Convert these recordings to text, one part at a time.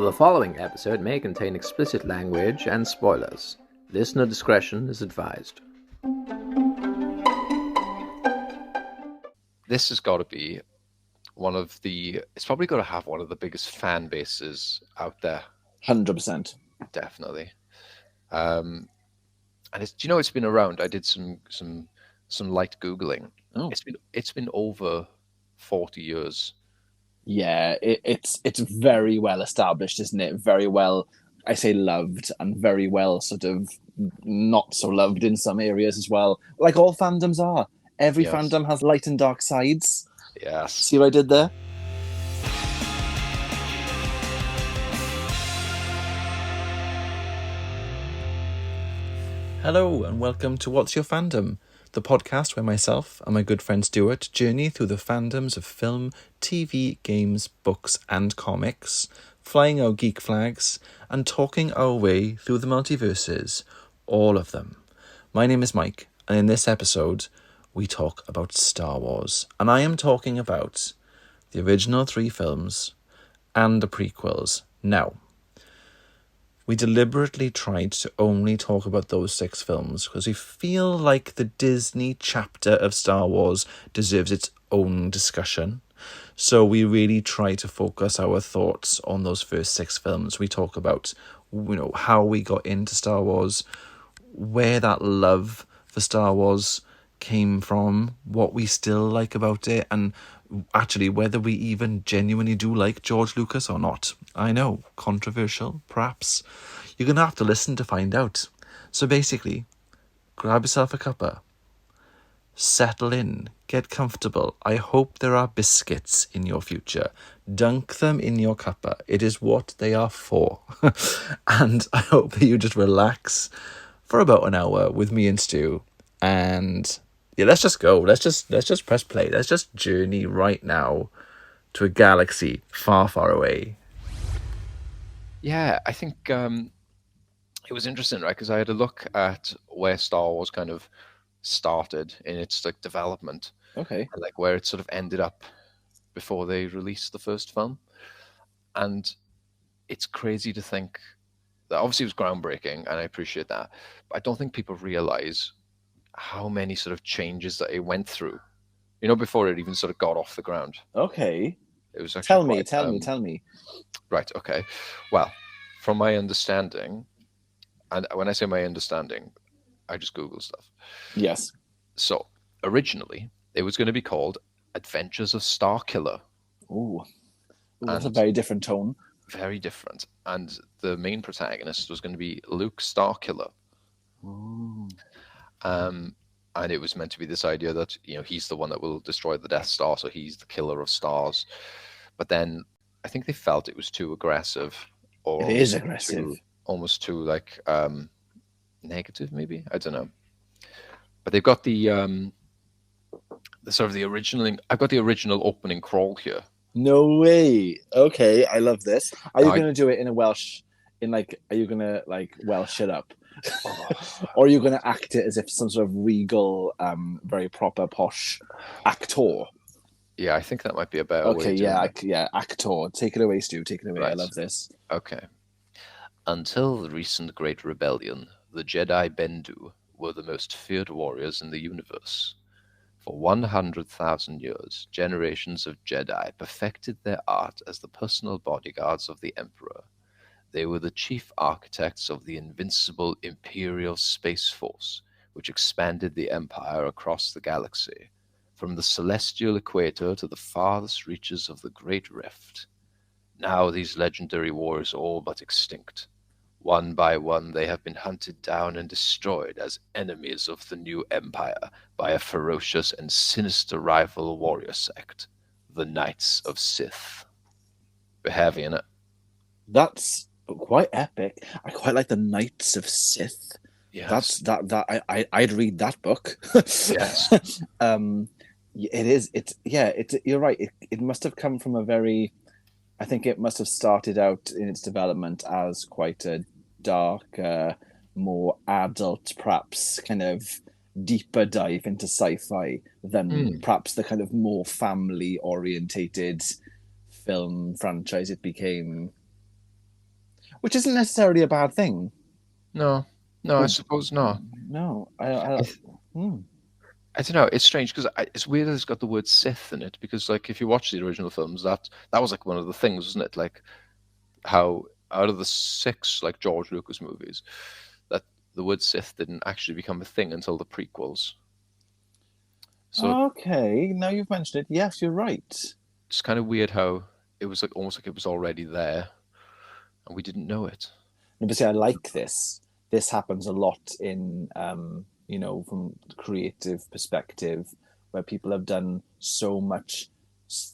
The following episode may contain explicit language and spoilers. Listener discretion is advised. This has got to be it's probably got to have one of the biggest fan bases out there. 100%. Definitely. And it's been around. I did some light Googling. Oh. It's been over 40 years. Yeah, it's very well established, isn't it? Very well, I say loved, and very well sort of not so loved in some areas as well. Like all fandoms are. Every fandom has light and dark sides. Yes. See what I did there? Hello and welcome to What's Your Fandom, the podcast where myself and my good friend Stuart journey through the fandoms of film, TV, games, books and comics, flying our geek flags and talking our way through the multiverses, all of them. My name is Mike, and in this episode we talk about Star Wars, and I am talking about the original 3 films and the prequels. Now, we deliberately tried to only talk about those 6 films because we feel like the Disney chapter of Star Wars deserves its own discussion. So we really try to focus our thoughts on those first 6 films. We talk about, how we got into Star Wars, where that love for Star Wars came from, what we still like about it, and actually whether we even genuinely do like George Lucas or not. I know, controversial, perhaps. You're going to have to listen to find out. So basically, grab yourself a cuppa, settle in, get comfortable. I hope there are biscuits in your future. Dunk them in your cuppa. It is what they are for. And I hope that you just relax for about an hour with me and Stu. And yeah, let's just go. Let's just press play. Let's just journey right now to a galaxy far, far away. Yeah, I think it was interesting, right? Because I had a look at where Star Wars kind of started in its development. Okay. And where it sort of ended up before they released the first film. And it's crazy to think that obviously it was groundbreaking, and I appreciate that. But I don't think people realize how many sort of changes that it went through, before it even sort of got off the ground. Okay. It was actually tell me. Right, okay. Well, from my understanding, and when I say my understanding, I just Google stuff. Yes. So, originally, it was going to be called Adventures of Starkiller. Ooh, that's a very different tone. Very different. And the main protagonist was going to be Luke Starkiller. Ooh. And it was meant to be this idea that, he's the one that will destroy the Death Star, so he's the killer of stars. But then I think they felt it was too aggressive. Or it is aggressive. Almost too, negative, maybe? I don't know. But they've got the original... I've got the original opening crawl here. No way. Okay, I love this. Are you going to do it in a Welsh... are you going to, Welsh it up? Or are you going to act it as if some sort of regal, very proper, posh actor? Yeah, I think that might be a better way. Okay, yeah, actor. Take it away, Stu. Take it away. Right. I love this. Okay. Until the recent Great Rebellion, the Jedi Bendu were the most feared warriors in the universe. For 100,000 years, generations of Jedi perfected their art as the personal bodyguards of the Emperor. They were the chief architects of the invincible Imperial Space Force, which expanded the Empire across the galaxy, from the celestial equator to the farthest reaches of the Great Rift. Now these legendary warriors are all but extinct. One by one they have been hunted down and destroyed as enemies of the new Empire by a ferocious and sinister rival warrior sect, the Knights of Sith. We're heavy in it. That's quite epic. I quite like the Knights of Sith. Yes. I'd read that book. Yes. It is. You're right. It must have come from a very. I think it must have started out in its development as quite a dark, more adult, perhaps kind of deeper dive into sci-fi than perhaps the kind of more family orientated film franchise it became which isn't necessarily a bad thing. No, I suppose not. No, I don't know. It's strange because it's weird that it's got the word Sith in it because, like, if you watch the original films, that was like one of the things, wasn't it? Like how out of the 6 like George Lucas movies, that the word Sith didn't actually become a thing until the prequels. So okay, now you've mentioned it. Yes, you're right. it's kind of weird how it was like almost like it was already there, and we didn't know it. No, but see, I like this. This happens a lot in, from the creative perspective, where people have done so much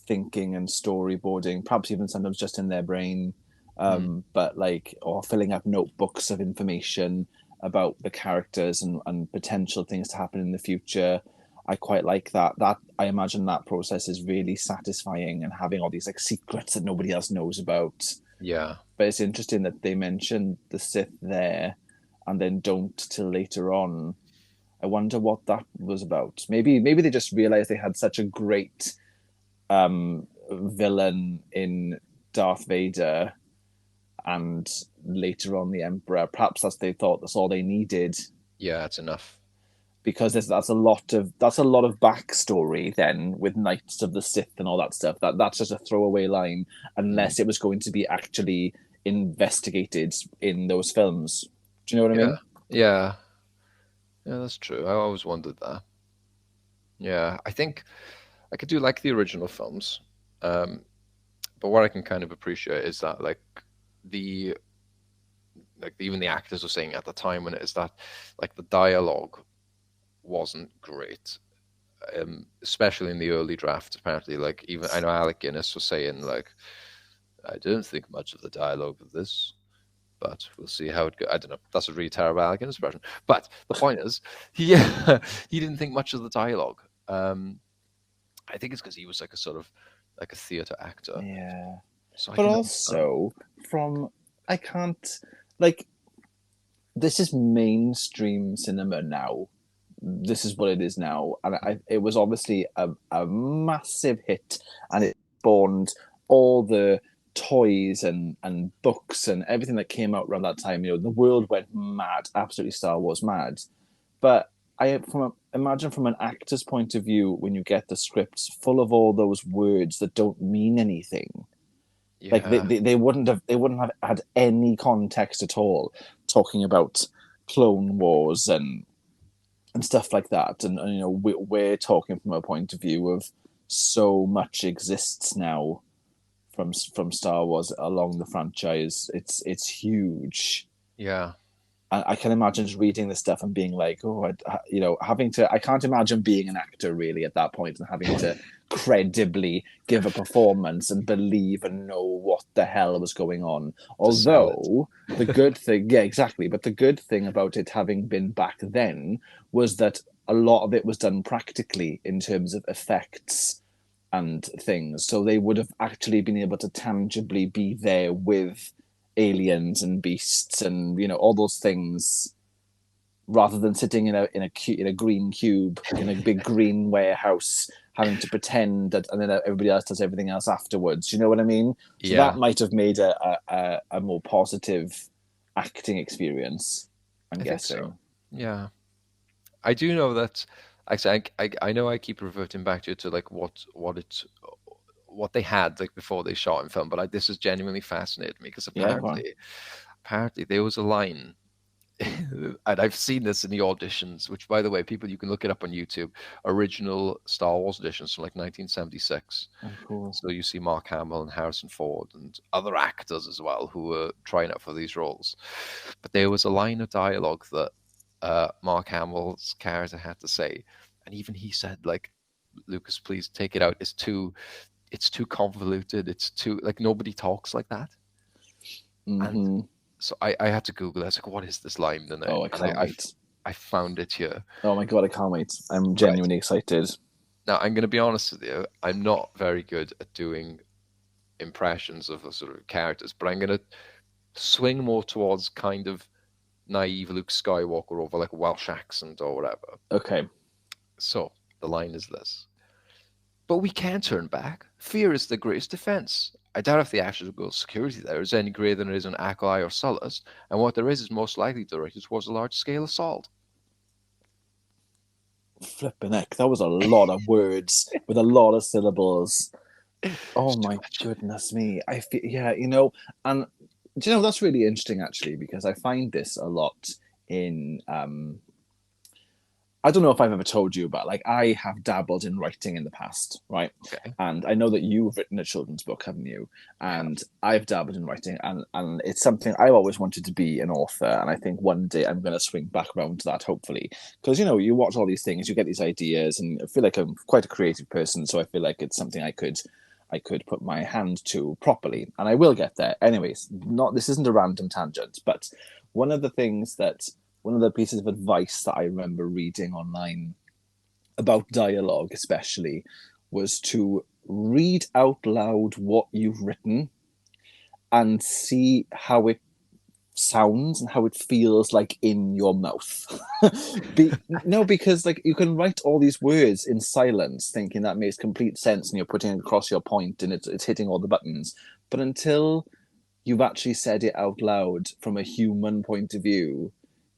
thinking and storyboarding, perhaps even sometimes just in their brain, but like, or filling up notebooks of information about the characters and potential things to happen in the future. I quite like that. I imagine that process is really satisfying, and having all these like secrets that nobody else knows about. Yeah, But it's interesting that they mentioned the Sith there and then don't till later on. I wonder what that was about. Maybe they just realized they had such a great villain in Darth Vader, and later on the Emperor. Perhaps they thought that's all they needed, yeah, it's enough. because that's a lot of backstory then with Knights of the Sith and all that stuff. That's just a throwaway line unless it was going to be actually investigated in those films. Do you know what I mean? Yeah, that's true. I always wondered that. Yeah, I think I could do like the original films, but what I can kind of appreciate is that the even the actors were saying at the time when it is that like the dialogue wasn't great, especially in the early drafts. Apparently, like even I know Alec Guinness was saying like I don't think much of the dialogue of this, but we'll see how it goes. I don't know. That's a really terrible Alec Guinness impression. But the point is, he he didn't think much of the dialogue. I think it's because he was like a sort of like a theatre actor. Yeah. So But also, I can't, like, this is mainstream cinema now. This is what it is now. And it was obviously a massive hit, and it spawned all the toys and books and everything that came out around that time. The world went mad, absolutely Star Wars mad. But imagine from an actor's point of view, when you get the scripts full of all those words that don't mean anything. yeah, Like they wouldn't have had any context at all, talking about Clone Wars and stuff like that. And we're talking from a point of view of so much exists now from Star Wars along the franchise. It's huge. yeah, I can imagine just reading this stuff and being like, oh, having to. I can't imagine being an actor really at that point and having to credibly give a performance and believe and know what the hell was going on. Although the good thing, yeah, exactly. But the good thing about it having been back then was that a lot of it was done practically in terms of effects and things. So they would have actually been able to tangibly be there with aliens and beasts and all those things, rather than sitting in a green cube in a big green warehouse having to pretend that, and then everybody else does everything else afterwards. You know what I mean? So that might have made a more positive acting experience, I'm guessing. So. Yeah, I do know that. I know I keep reverting back to like what they had like before they shot in film, but this has genuinely fascinated me because apparently there was a line, and I've seen this in the auditions, which by the way, people, you can look it up on YouTube, original Star Wars auditions from like 1976. Oh, cool. So you see Mark Hamill and Harrison Ford and other actors as well who were trying out for these roles. But there was a line of dialogue that Mark Hamill's character had to say, and even he said like, Lucas, please take it out. It's too convoluted. It's too like nobody talks like that. Mm-hmm. And so I had to Google it. I was like, what is this line? And I can't wait. I found it here. Oh my god, I can't wait. I'm genuinely excited. Now I'm going to be honest with you. I'm not very good at doing impressions of the sort of characters, but I'm going to swing more towards kind of naive Luke Skywalker over like a Welsh accent or whatever. Okay. So the line is this. But we can't turn back. Fear is the greatest defense. I doubt if the actual security there is any greater than it is on Akai or Solus, and what there is most likely directed towards a large-scale assault. Flipping heck, that was a lot of words with a lot of syllables. Oh my goodness me. I feel, yeah, and do you know that's really interesting actually, because I find this a lot in I don't know if I've ever told you, but like I have dabbled in writing in the past, right? Okay. And I know that you've written a children's book, haven't you? And I've dabbled in writing, and it's something I've always wanted to be an author. And I think one day I'm going to swing back around to that, hopefully, because you watch all these things, you get these ideas, and I feel like I'm quite a creative person, so I feel like it's something I could put my hand to properly, and I will get there. Anyways, this isn't a random tangent, but one of the things that one of the pieces of advice that I remember reading online about dialogue, especially, was to read out loud what you've written and see how it sounds and how it feels like in your mouth. Because like you can write all these words in silence, thinking that makes complete sense, and you're putting it across your point, and it's hitting all the buttons. But until you've actually said it out loud from a human point of view,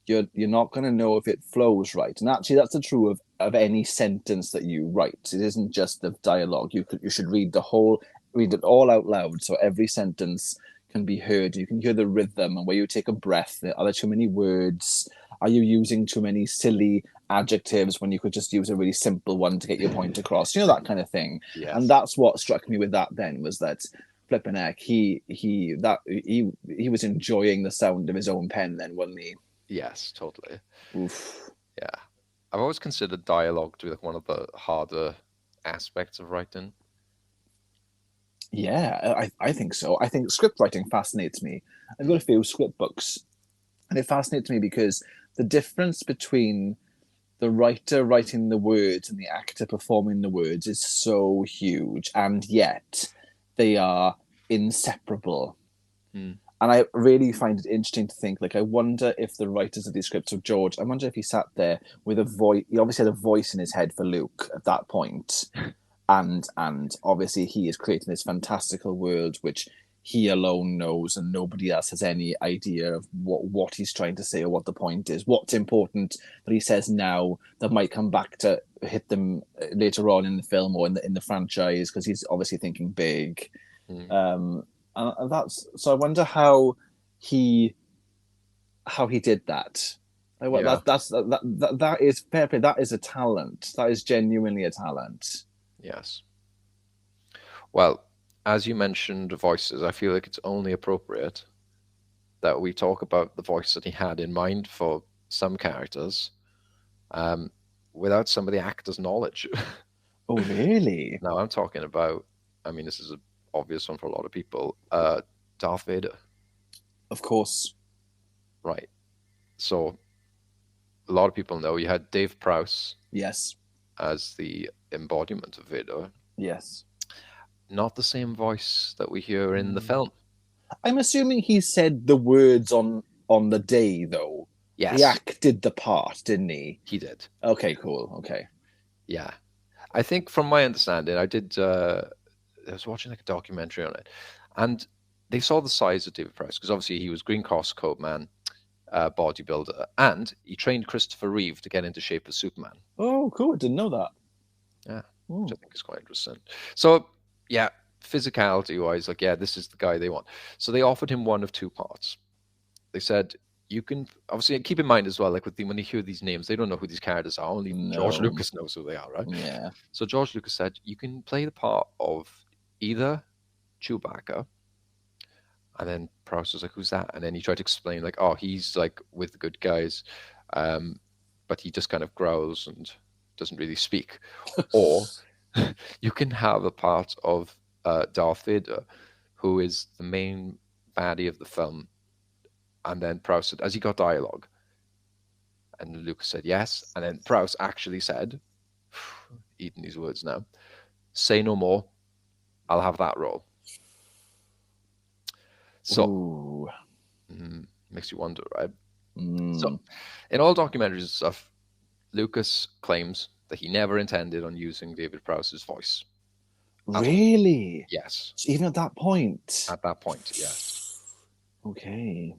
you're not going to know if it flows right. And actually, that's the true of any sentence that you write. It isn't just of dialogue. You should read it all out loud, so every sentence can be heard. You can hear the rhythm and where you take a breath. Are there too many words? Are you using too many silly adjectives when you could just use a really simple one to get your point across? That kind of thing. Yes. And that's what struck me with that then, was that flipping heck, he was enjoying the sound of his own pen then, wasn't he? Yes, totally. Oof. Yeah. I've always considered dialogue to be like one of the harder aspects of writing. Yeah, I think so. I think script writing fascinates me. I've got a few script books, and it fascinates me because the difference between the writer writing the words and the actor performing the words is so huge, and yet they are inseparable. And I really find it interesting to think, like, I wonder if the writers of these scripts of George, I wonder if he sat there with a voice. He obviously had a voice in his head for Luke at that point. And obviously he is creating this fantastical world which he alone knows, and nobody else has any idea of what he's trying to say or what the point is, what's important that he says now that might come back to hit them later on in the film or in the franchise, because he's obviously thinking big. And that's so. I wonder how he did that. That is fair play. That is a talent. That is genuinely a talent. Yes. Well, as you mentioned voices, I feel like it's only appropriate that we talk about the voice that he had in mind for some characters, without some of the actor's knowledge. Oh, really? Now I'm talking about, I mean, this is an obvious one for a lot of people, Darth Vader. Of course. Right. So a lot of people know you had Dave Prowse. Yes. As the embodiment of Vader. Yes. Not the same voice that we hear in the film. I'm assuming he said the words on the day, though. Yes. He acted the part, didn't he? He did. Okay, cool. Okay. Yeah. I think from my understanding, I was watching like a documentary on it, and they saw the size of David Prowse, because obviously he was Green Cross Code Man, bodybuilder, and he trained Christopher Reeve to get into shape as Superman. Oh, cool. I didn't know that. Yeah. Which I think is quite interesting. So, yeah, physicality-wise, like, yeah, this is the guy they want. So they offered him one of two parts. They said, you can, obviously, keep in mind as well, like when you hear these names, they don't know who these characters are. Only George Lucas knows who they are, right? Yeah. So George Lucas said, you can play the part of either Chewbacca, and then Prowse was like, who's that? And then he tried to explain, like, oh, he's like with the good guys, but he just kind of growls and doesn't really speak. Or you can have a part of Darth Vader, who is the main baddie of the film. And then Prowse said, has he got dialogue? And Lucas said yes. And then Prowse actually said, eating these words now, say no more, I'll have that role. So, makes you wonder, right? So, in all documentaries and stuff, Lucas claims that he never intended on using David Prowse's voice. Really? Yes, So even at that point? at that point, yes. Okay.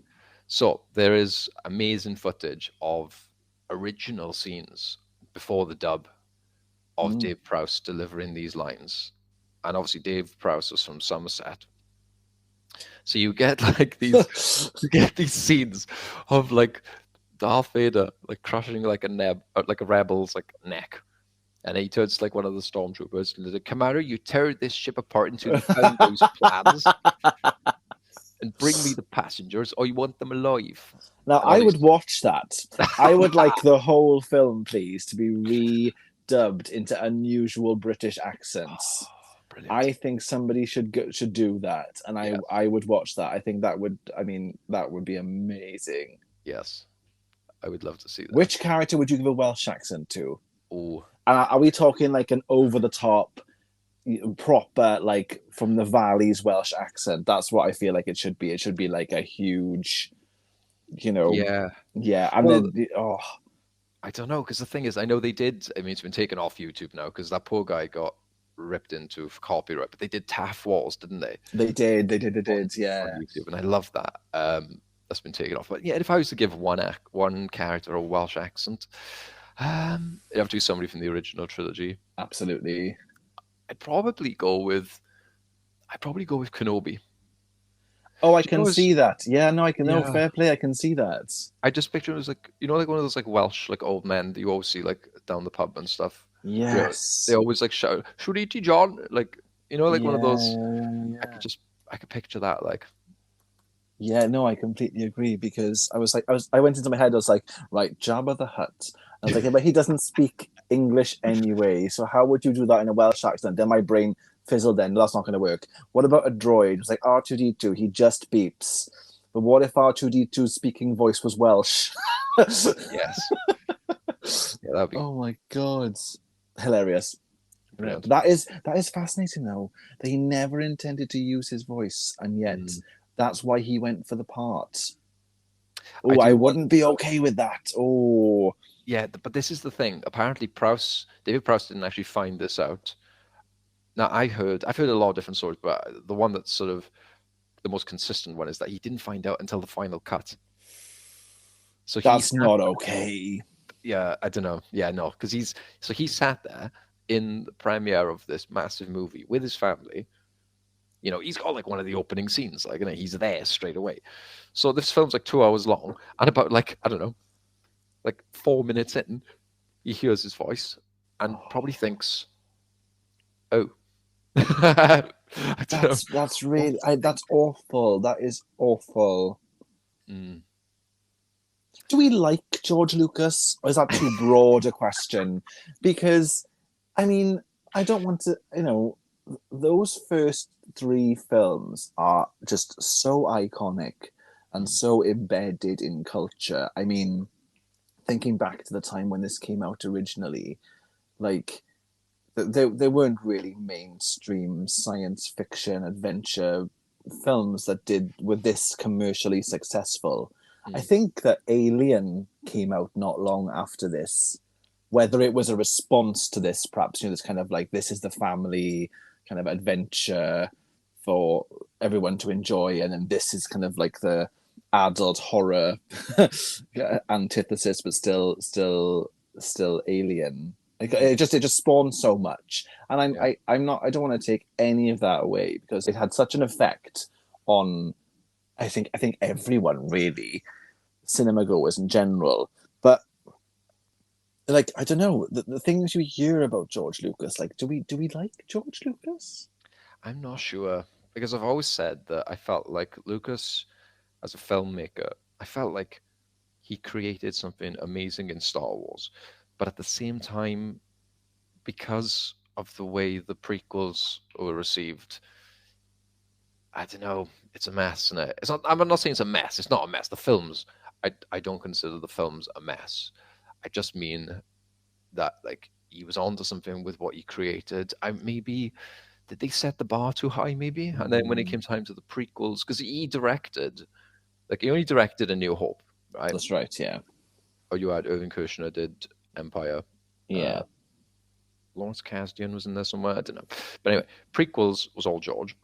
So there is amazing footage of original scenes before the dub of Dave Prowse delivering these lines. And obviously Dave Prowse was from Somerset. So you get like these scenes of like Darth Vader like crushing like a rebel's like neck. And he turns to like one of the stormtroopers and he's like, Commander, you tear this ship apart into the founders' plans and bring me the passengers, or you want them alive. Now, And all I these would watch that. I would like the whole film, please, to be redubbed into unusual British accents. brilliant. I think somebody should do that, and Yeah. I would watch that. I think that would be amazing. Yes. I would love to see that. Which character would you give a Welsh accent to? Oh, And are we talking like an over the top, proper, like from the valleys Welsh accent? That's what I feel like it should be. It should be like a huge, yeah. and Well, then I don't know, because the thing is, I know they did. I mean, it's been taken off YouTube now because that poor guy got ripped into for copyright. But they did Taff Wars, didn't they? They did, yeah. On YouTube, and I love that. That's been taken off. But yeah, if I was to give one character a Welsh accent, it'd have to be somebody from the original trilogy. Absolutely. I'd probably go with Kenobi. Oh, I can see that. Yeah, no, I can. No, Yeah. fair play. I can see that. I just picture him as like, like one of those like Welsh like old men that you always see like down the pub and stuff. Yes. They always like shout, "Shuriti John!" Like like one of those. Yeah. I could picture that like. Yeah, no, I completely agree because I went into my head. I was like, right, Jabba the Hutt. I was like, yeah, but he doesn't speak English anyway. So how would you do that in a Welsh accent? Then my brain fizzled. Then that's not going to work. What about a droid? It was like R2D2. He just beeps. But what if R2D2's speaking voice was Welsh? Yes. Yeah, that'd be. Oh my god, hilarious. Brilliant. That is fascinating though. That he never intended to use his voice, and yet that's why he went for the part. Oh, I wouldn't be okay with that. Oh, yeah, but this is the thing. Apparently, David Prowse didn't actually find this out. Now, I've heard a lot of different stories, but the one that's sort of the most consistent one is that he didn't find out until the final cut. So that's not okay. Yeah, I don't know. Yeah, no, because he sat there in the premiere of this massive movie with his family. He's got like one of the opening scenes, like he's there straight away. So this film's like 2 hours long, and about like I don't know, like 4 minutes in, he hears his voice and probably thinks, "Oh." That's really that's awful. That is awful. Do we like George Lucas, or is that too broad a question? Because, I mean, I don't want to. Those first 3 films are just so iconic and so embedded in culture. I mean, thinking back to the time when this came out originally, like. There weren't really mainstream science fiction adventure films that were this commercially successful. I think that Alien came out not long after this. Whether it was a response to this, perhaps, this kind of like, this is the family kind of adventure for everyone to enjoy, and then this is kind of like the adult horror antithesis, but still Alien. It just spawned so much, and I don't want to take any of that away because it had such an effect on, I think everyone really, cinema goers in general. But like, I don't know, the things you hear about George Lucas, like, do we like George Lucas? I'm not sure, because I've always said that I felt like Lucas, as a filmmaker, I felt like he created something amazing in Star Wars. But at the same time, because of the way the prequels were received, I don't know, it's a mess, isn't it? It's not. I'm not saying it's a mess. It's not a mess. The films, I don't consider the films a mess. I just mean that like he was onto something with what he created. Maybe did they set the bar too high? Maybe, and then when it came time to the prequels, because he only directed A New Hope, right? That's right. Yeah. Or you had Irving Kershner did Empire. Yeah. Lawrence Kasdan was in there somewhere. I don't know. But anyway, prequels was all George.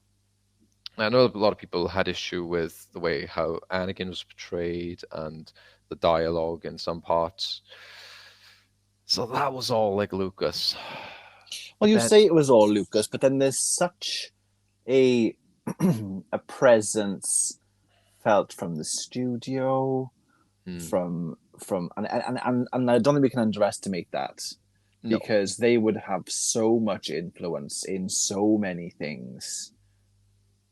I know a lot of people had issue with the way how Anakin was portrayed and the dialogue in some parts. So that was all like Lucas. Well, you then- say it was all Lucas, but then there's such a a presence felt from the studio, from and I don't think we can underestimate that, No. because they would have so much influence in so many things,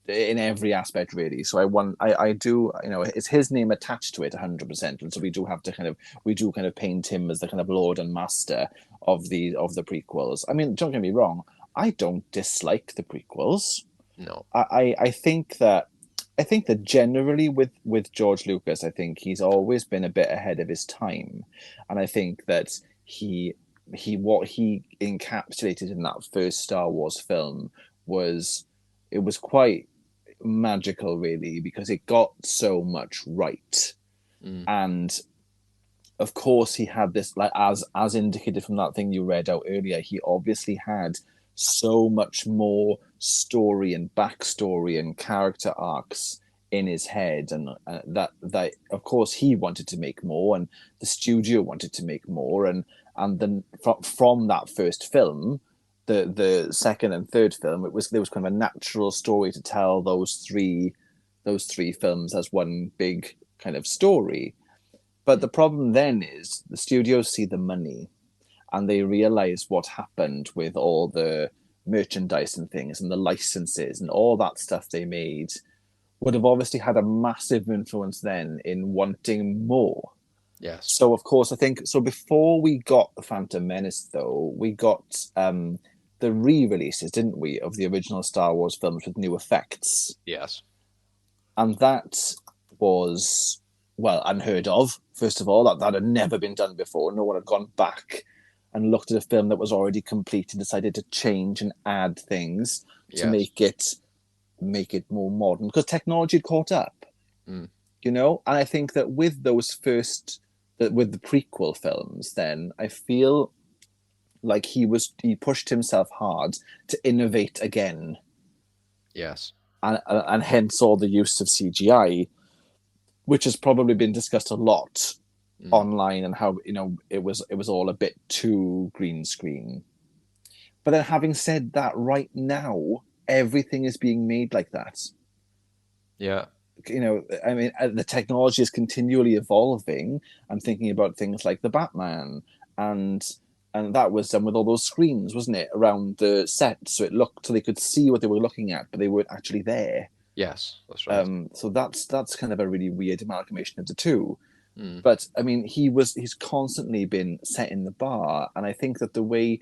in every aspect, really. So I do, it's his name attached to it 100%, and so we do kind of paint him as the kind of lord and master of the prequels. I mean, don't get me wrong, I don't dislike the prequels. No. I think that generally with George Lucas, I think he's always been a bit ahead of his time, and I think that what he encapsulated in that first Star Wars film was quite magical, really, because it got so much right. And of course he had this, like, as indicated from that thing you read out earlier, he obviously had so much more story and backstory and character arcs in his head, and that of course he wanted to make more, and the studio wanted to make more, and then from that first film, the second and third film, there was kind of a natural story to tell those three films as one big kind of story. But the problem then is the studios see the money, and they realize what happened with all the merchandise and things and the licenses and all that stuff they made would have obviously had a massive influence then in wanting more. Yes. So of course, I think, so before we got The Phantom Menace, though, we got the re-releases, didn't we, of the original Star Wars films with new effects. Yes. And that was, well, unheard of. First of all, that had never been done before. No one had gone back and looked at a film that was already complete and decided to change and add things to make it more modern, because technology had caught up. And I think that with those with the prequel films, then I feel like he pushed himself hard to innovate again. Yes. And hence all the use of CGI, which has probably been discussed a lot online, and how it was all a bit too green screen. But then, having said that, right now everything is being made like that. Yeah. I mean, the technology is continually evolving. I'm thinking about things like the Batman, and that was done with all those screens, wasn't it, around the set, so they could see what they were looking at, but they weren't actually there. Yes, that's right. So that's kind of a really weird amalgamation of the two. But I mean, he's constantly been setting the bar, and I think that the way,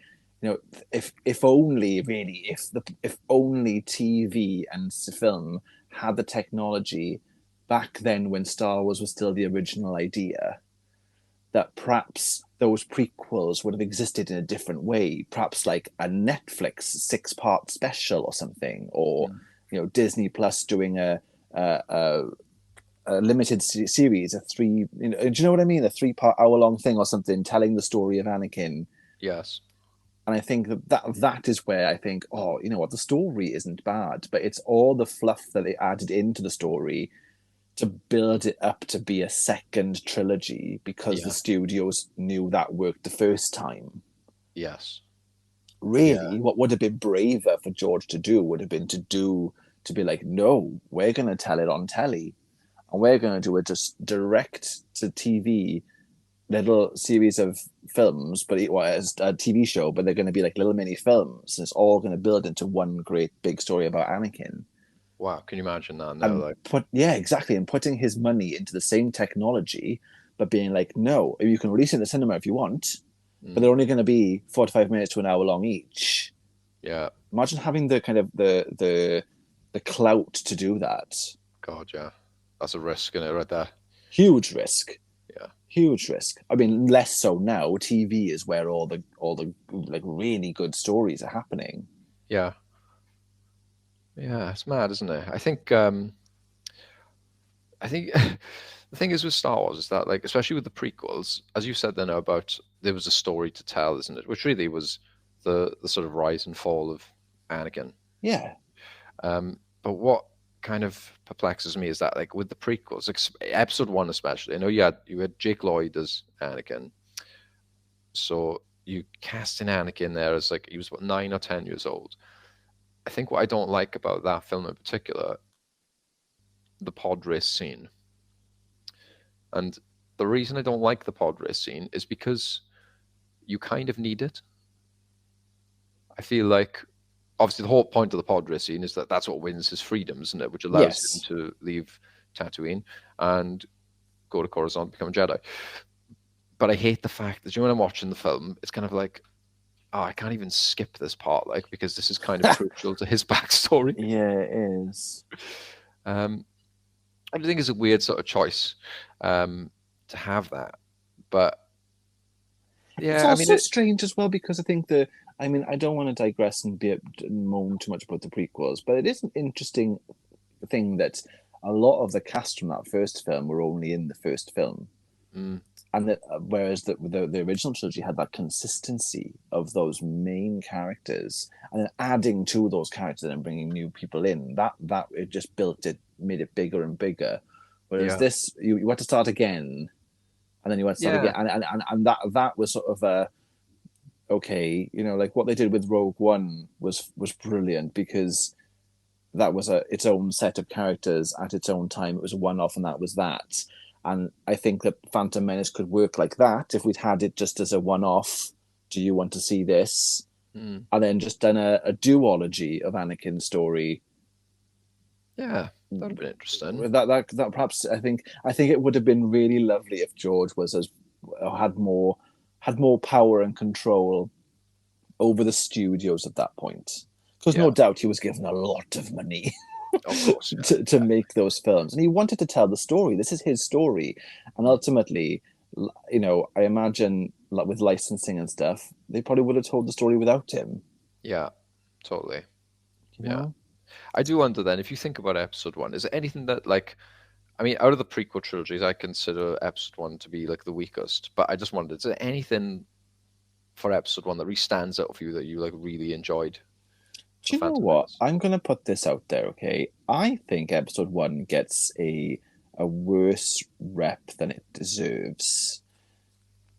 if only TV and film had the technology back then when Star Wars was still the original idea, that perhaps those prequels would have existed in a different way, perhaps like a Netflix 6-part special or something, or Disney Plus doing a limited series, do you know what I mean? A 3-part hour-long thing or something, telling the story of Anakin. Yes. And I think that is where I think, you know what, the story isn't bad, but it's all the fluff that they added into the story to build it up to be a second trilogy, because the studios knew that worked the first time. Yes. Really, what would have been braver for George to do would have been to be like, no, we're going to tell it on telly, and we're going to do it just direct to TV little series of films, but as a TV show, but they're going to be like little mini films, and it's all going to build into one great big story about Anakin. Wow, can you imagine that? No, exactly, and putting his money into the same technology, but being like, no, you can release it in the cinema if you want, but they're only going to be 45 minutes to an hour long each. Yeah. Imagine having the kind of the clout to do that. God, yeah, that's a risk, isn't it, right there? Huge risk. Yeah. Huge risk. I mean, less so now. TV is where all the like really good stories are happening. Yeah. Yeah, it's mad, isn't it? I think the thing is with Star Wars is that, like, especially with the prequels, as you said then about there was a story to tell, isn't it? Which really was the sort of rise and fall of Anakin. Yeah. But what kind of perplexes me is that, like, with the prequels, episode 1 especially, I know you had Jake Lloyd as Anakin, so you cast in Anakin there as, like, he was about 9 or 10 years old. I think what I don't like about that film in particular, the pod race scene. And the reason I don't like the pod race scene is because you kind of need it. I feel like, obviously, the whole point of the pod race scene is that that's what wins his freedoms, isn't it? Which allows Yes. him to leave Tatooine and go to Coruscant, become a Jedi. But I hate the fact that, when I'm watching the film, it's kind of like, oh, I can't even skip this part, like, because this is kind of crucial to his backstory. Yeah, it is. I think it's a weird sort of choice to have that, but yeah, It's also strange as well, because I think I don't want to digress and moan too much about the prequels, but it is an interesting thing that a lot of the cast from that first film were only in the first film. And that, whereas the original trilogy had that consistency of those main characters, and then adding to those characters and bringing new people in, that it just made it bigger and bigger. Whereas this, you had to start again, and then you had to start again, and that was sort of okay, like what they did with Rogue One was brilliant, because that was its own set of characters at its own time. It was a one-off, and that was that. And I think that Phantom Menace could work like that if we'd had it just as a one-off. Do you want to see this? And then just done a duology of Anakin's story. Yeah, that'd have been interesting. That perhaps I think it would have been really lovely if George had more power and control over the studios at that point. Because no doubt he was given a lot of money. Of course, to make those films, and he wanted to tell the story. This is his story, and ultimately, I imagine, like, with licensing and stuff, they probably would have told the story without him. Yeah, totally. You know? I do wonder then, if you think about episode 1, is there anything that, like, I mean, out of the prequel trilogies, I consider episode 1 to be, like, the weakest, but I just wondered, is there anything for episode 1 that really stands out for you that you, like, really enjoyed? Do you know what? I'm going to put this out there, okay? I think episode 1 gets a worse rep than it deserves.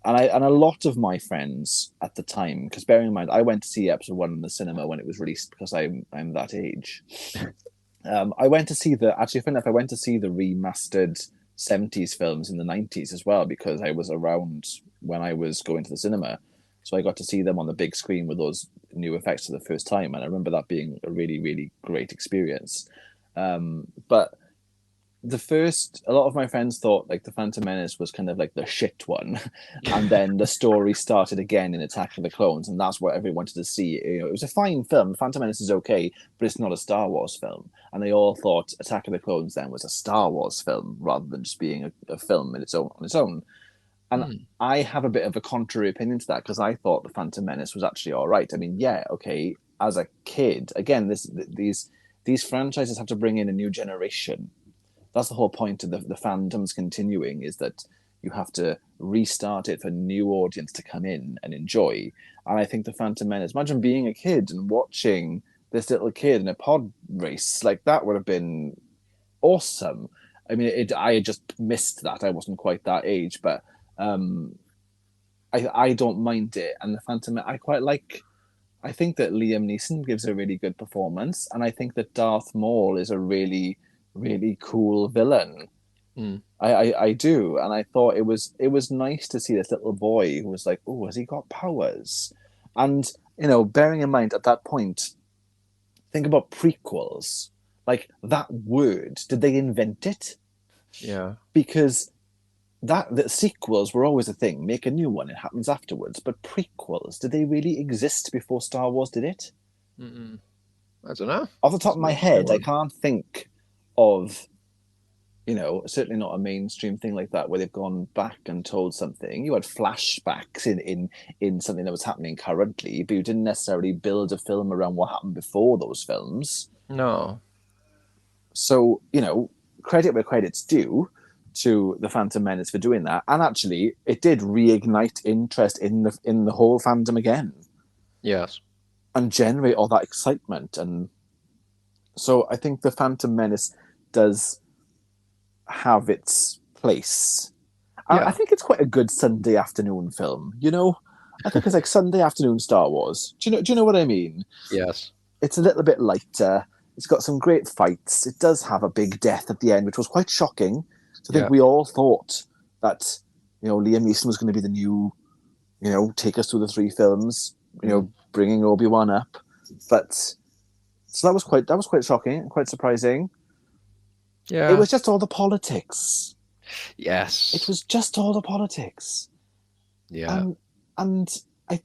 And a lot of my friends at the time, because bearing in mind, I went to see episode 1 in the cinema when it was released, because I'm that age. I went to see actually, funny enough, I went to see the remastered 70s films in the 90s as well, because I was around when I was going to the cinema. So I got to see them on the big screen with those new effects for the first time. And I remember that being a really, really great experience. But a lot of my friends thought, like, the Phantom Menace was kind of like the shit one. And then the story started again in Attack of the Clones. And that's what everyone wanted to see. It was a fine film. Phantom Menace is okay, but it's not a Star Wars film. And they all thought Attack of the Clones then was a Star Wars film, rather than just being a film on its own. And I have a bit of a contrary opinion to that, because I thought the Phantom Menace was actually all right. I mean, yeah, okay, as a kid, again, these franchises have to bring in a new generation. That's the whole point of the fandoms continuing, is that you have to restart it for a new audience to come in and enjoy. And I think the Phantom Menace, imagine being a kid and watching this little kid in a pod race, like, that would have been awesome. I mean, I had just missed that. I wasn't quite that age, but I don't mind it. And the Phantom, I quite like. I think that Liam Neeson gives a really good performance, and I think that Darth Maul is a really, really cool villain. I do, and I thought it was nice to see this little boy who was like, oh, has he got powers? And bearing in mind at that point, think about prequels. Like, that word, did they invent it? Yeah, because the sequels were always a thing. Make a new one, it happens afterwards. But prequels, did they really exist before Star Wars did it? I don't know. Off the top of my head, I can't think of, certainly not a mainstream thing like that where they've gone back and told something. You had flashbacks in something that was happening currently, but you didn't necessarily build a film around what happened before those films. No. So, credit where credit's due to the Phantom Menace for doing that, and actually, it did reignite interest in the whole fandom again. Yes. and generate all that excitement. And so I think The Phantom Menace does have its place. I Yeah. think it's quite a good Sunday afternoon film, you know? I think it's like Sunday afternoon Star Wars. Do you know what I mean? Yes. It's a little bit lighter. It's got some great fights. It does have a big death at the end, which was quite shocking. So I think Yeah. we all thought that, Liam Neeson was going to be the new, take us through the 3 films, bringing Obi-Wan up. But so that was quite shocking and quite surprising. Yeah. It was just all the politics. Yes. It was just all the politics. Yeah. And I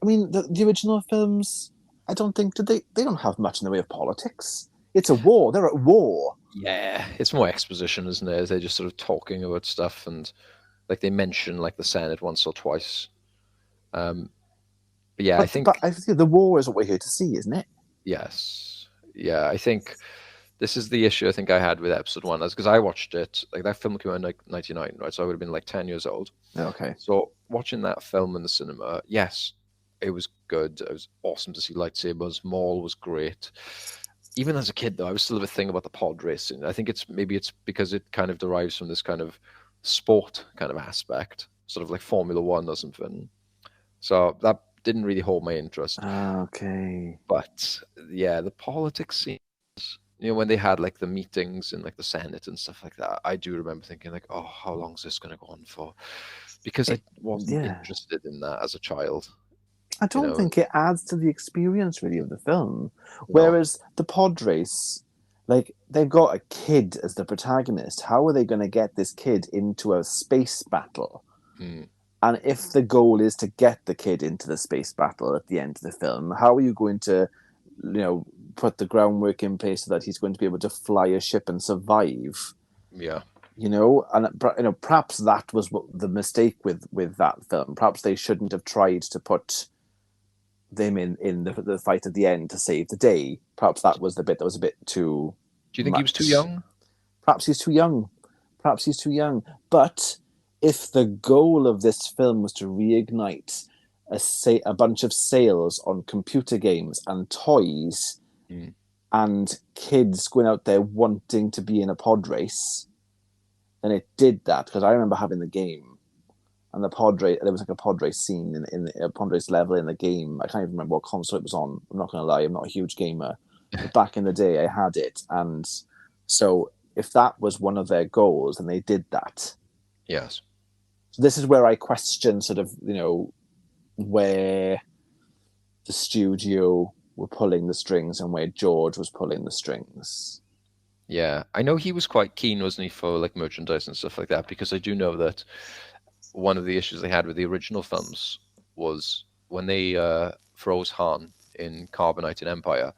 mean, the original films, I don't think they don't have much in the way of politics. It's a war. They're at war. Yeah. It's more exposition, isn't it? They're just sort of talking about stuff, and like they mention like the Senate once or twice. But yeah, I think the war is what we're here to see, isn't it? yes. Yeah, I think this is the issue I think I had with episode 1, is because I watched it, like that film came out in like 99, right? So I would have been like 10 years old. Okay. So watching that film in the cinema, yes, it was good. It was awesome to see lightsabers. Maul was great. Even as a kid, though, I was still a bit thinking about the pod racing. I think it's because it kind of derives from this kind of sport kind of aspect, sort of like Formula One or something. So that didn't really hold my interest. Okay. But yeah, the politics scenes, when they had like the meetings in like the Senate and stuff like that, I do remember thinking like, oh, how long is this going to go on for? Because I wasn't interested in that as a child. I don't think it adds to the experience really of the film. No. Whereas the pod race, like they've got a kid as the protagonist. How are they going to get this kid into a space battle? And if the goal is to get the kid into the space battle at the end of the film, how are you going to, put the groundwork in place so that he's going to be able to fly a ship and survive? Yeah. And perhaps that was the mistake with that film. Perhaps they shouldn't have tried to put them in the fight at the end to save the day. Perhaps that was the bit that was a bit too. Do you think he was too young? Perhaps he's too young. But if the goal of this film was to reignite a bunch of sales on computer games and toys, and kids going out there wanting to be in a pod race, then it did that. Because I remember having the game, and the pod race, there was like a pod race scene in a pod race level in the game. I can't even remember what console it was on. I'm not going to lie, I'm not a huge gamer. But back in the day, I had it. And so if that was one of their goals, then they did that. Yes. So this is where I question sort of, where the studio were pulling the strings and where George was pulling the strings. Yeah, I know he was quite keen, wasn't he, for like merchandise and stuff like that, because I do know that one of the issues they had with the original films was when they froze Han in Carbonite and Empire,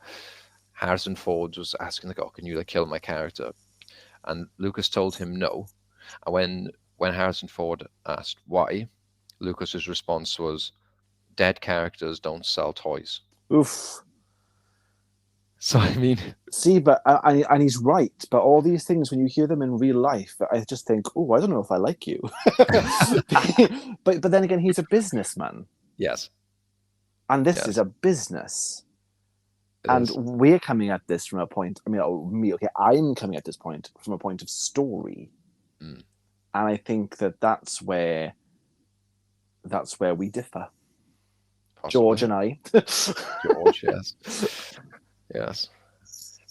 Harrison Ford was asking like, oh, can you like kill my character? And Lucas told him no. And when Harrison Ford asked why, Lucas's response was, dead characters don't sell toys. Oof. So I mean, see, but and he's right. But all these things, when you hear them in real life, I just think, oh, I don't know if I like you. but then again, he's a businessman. Yes. And this is a business. And we're coming at this from a point. I mean, I'm coming at this point from a point of story, and I think that's where we differ. Possibly. George and I. George, yes. Yes.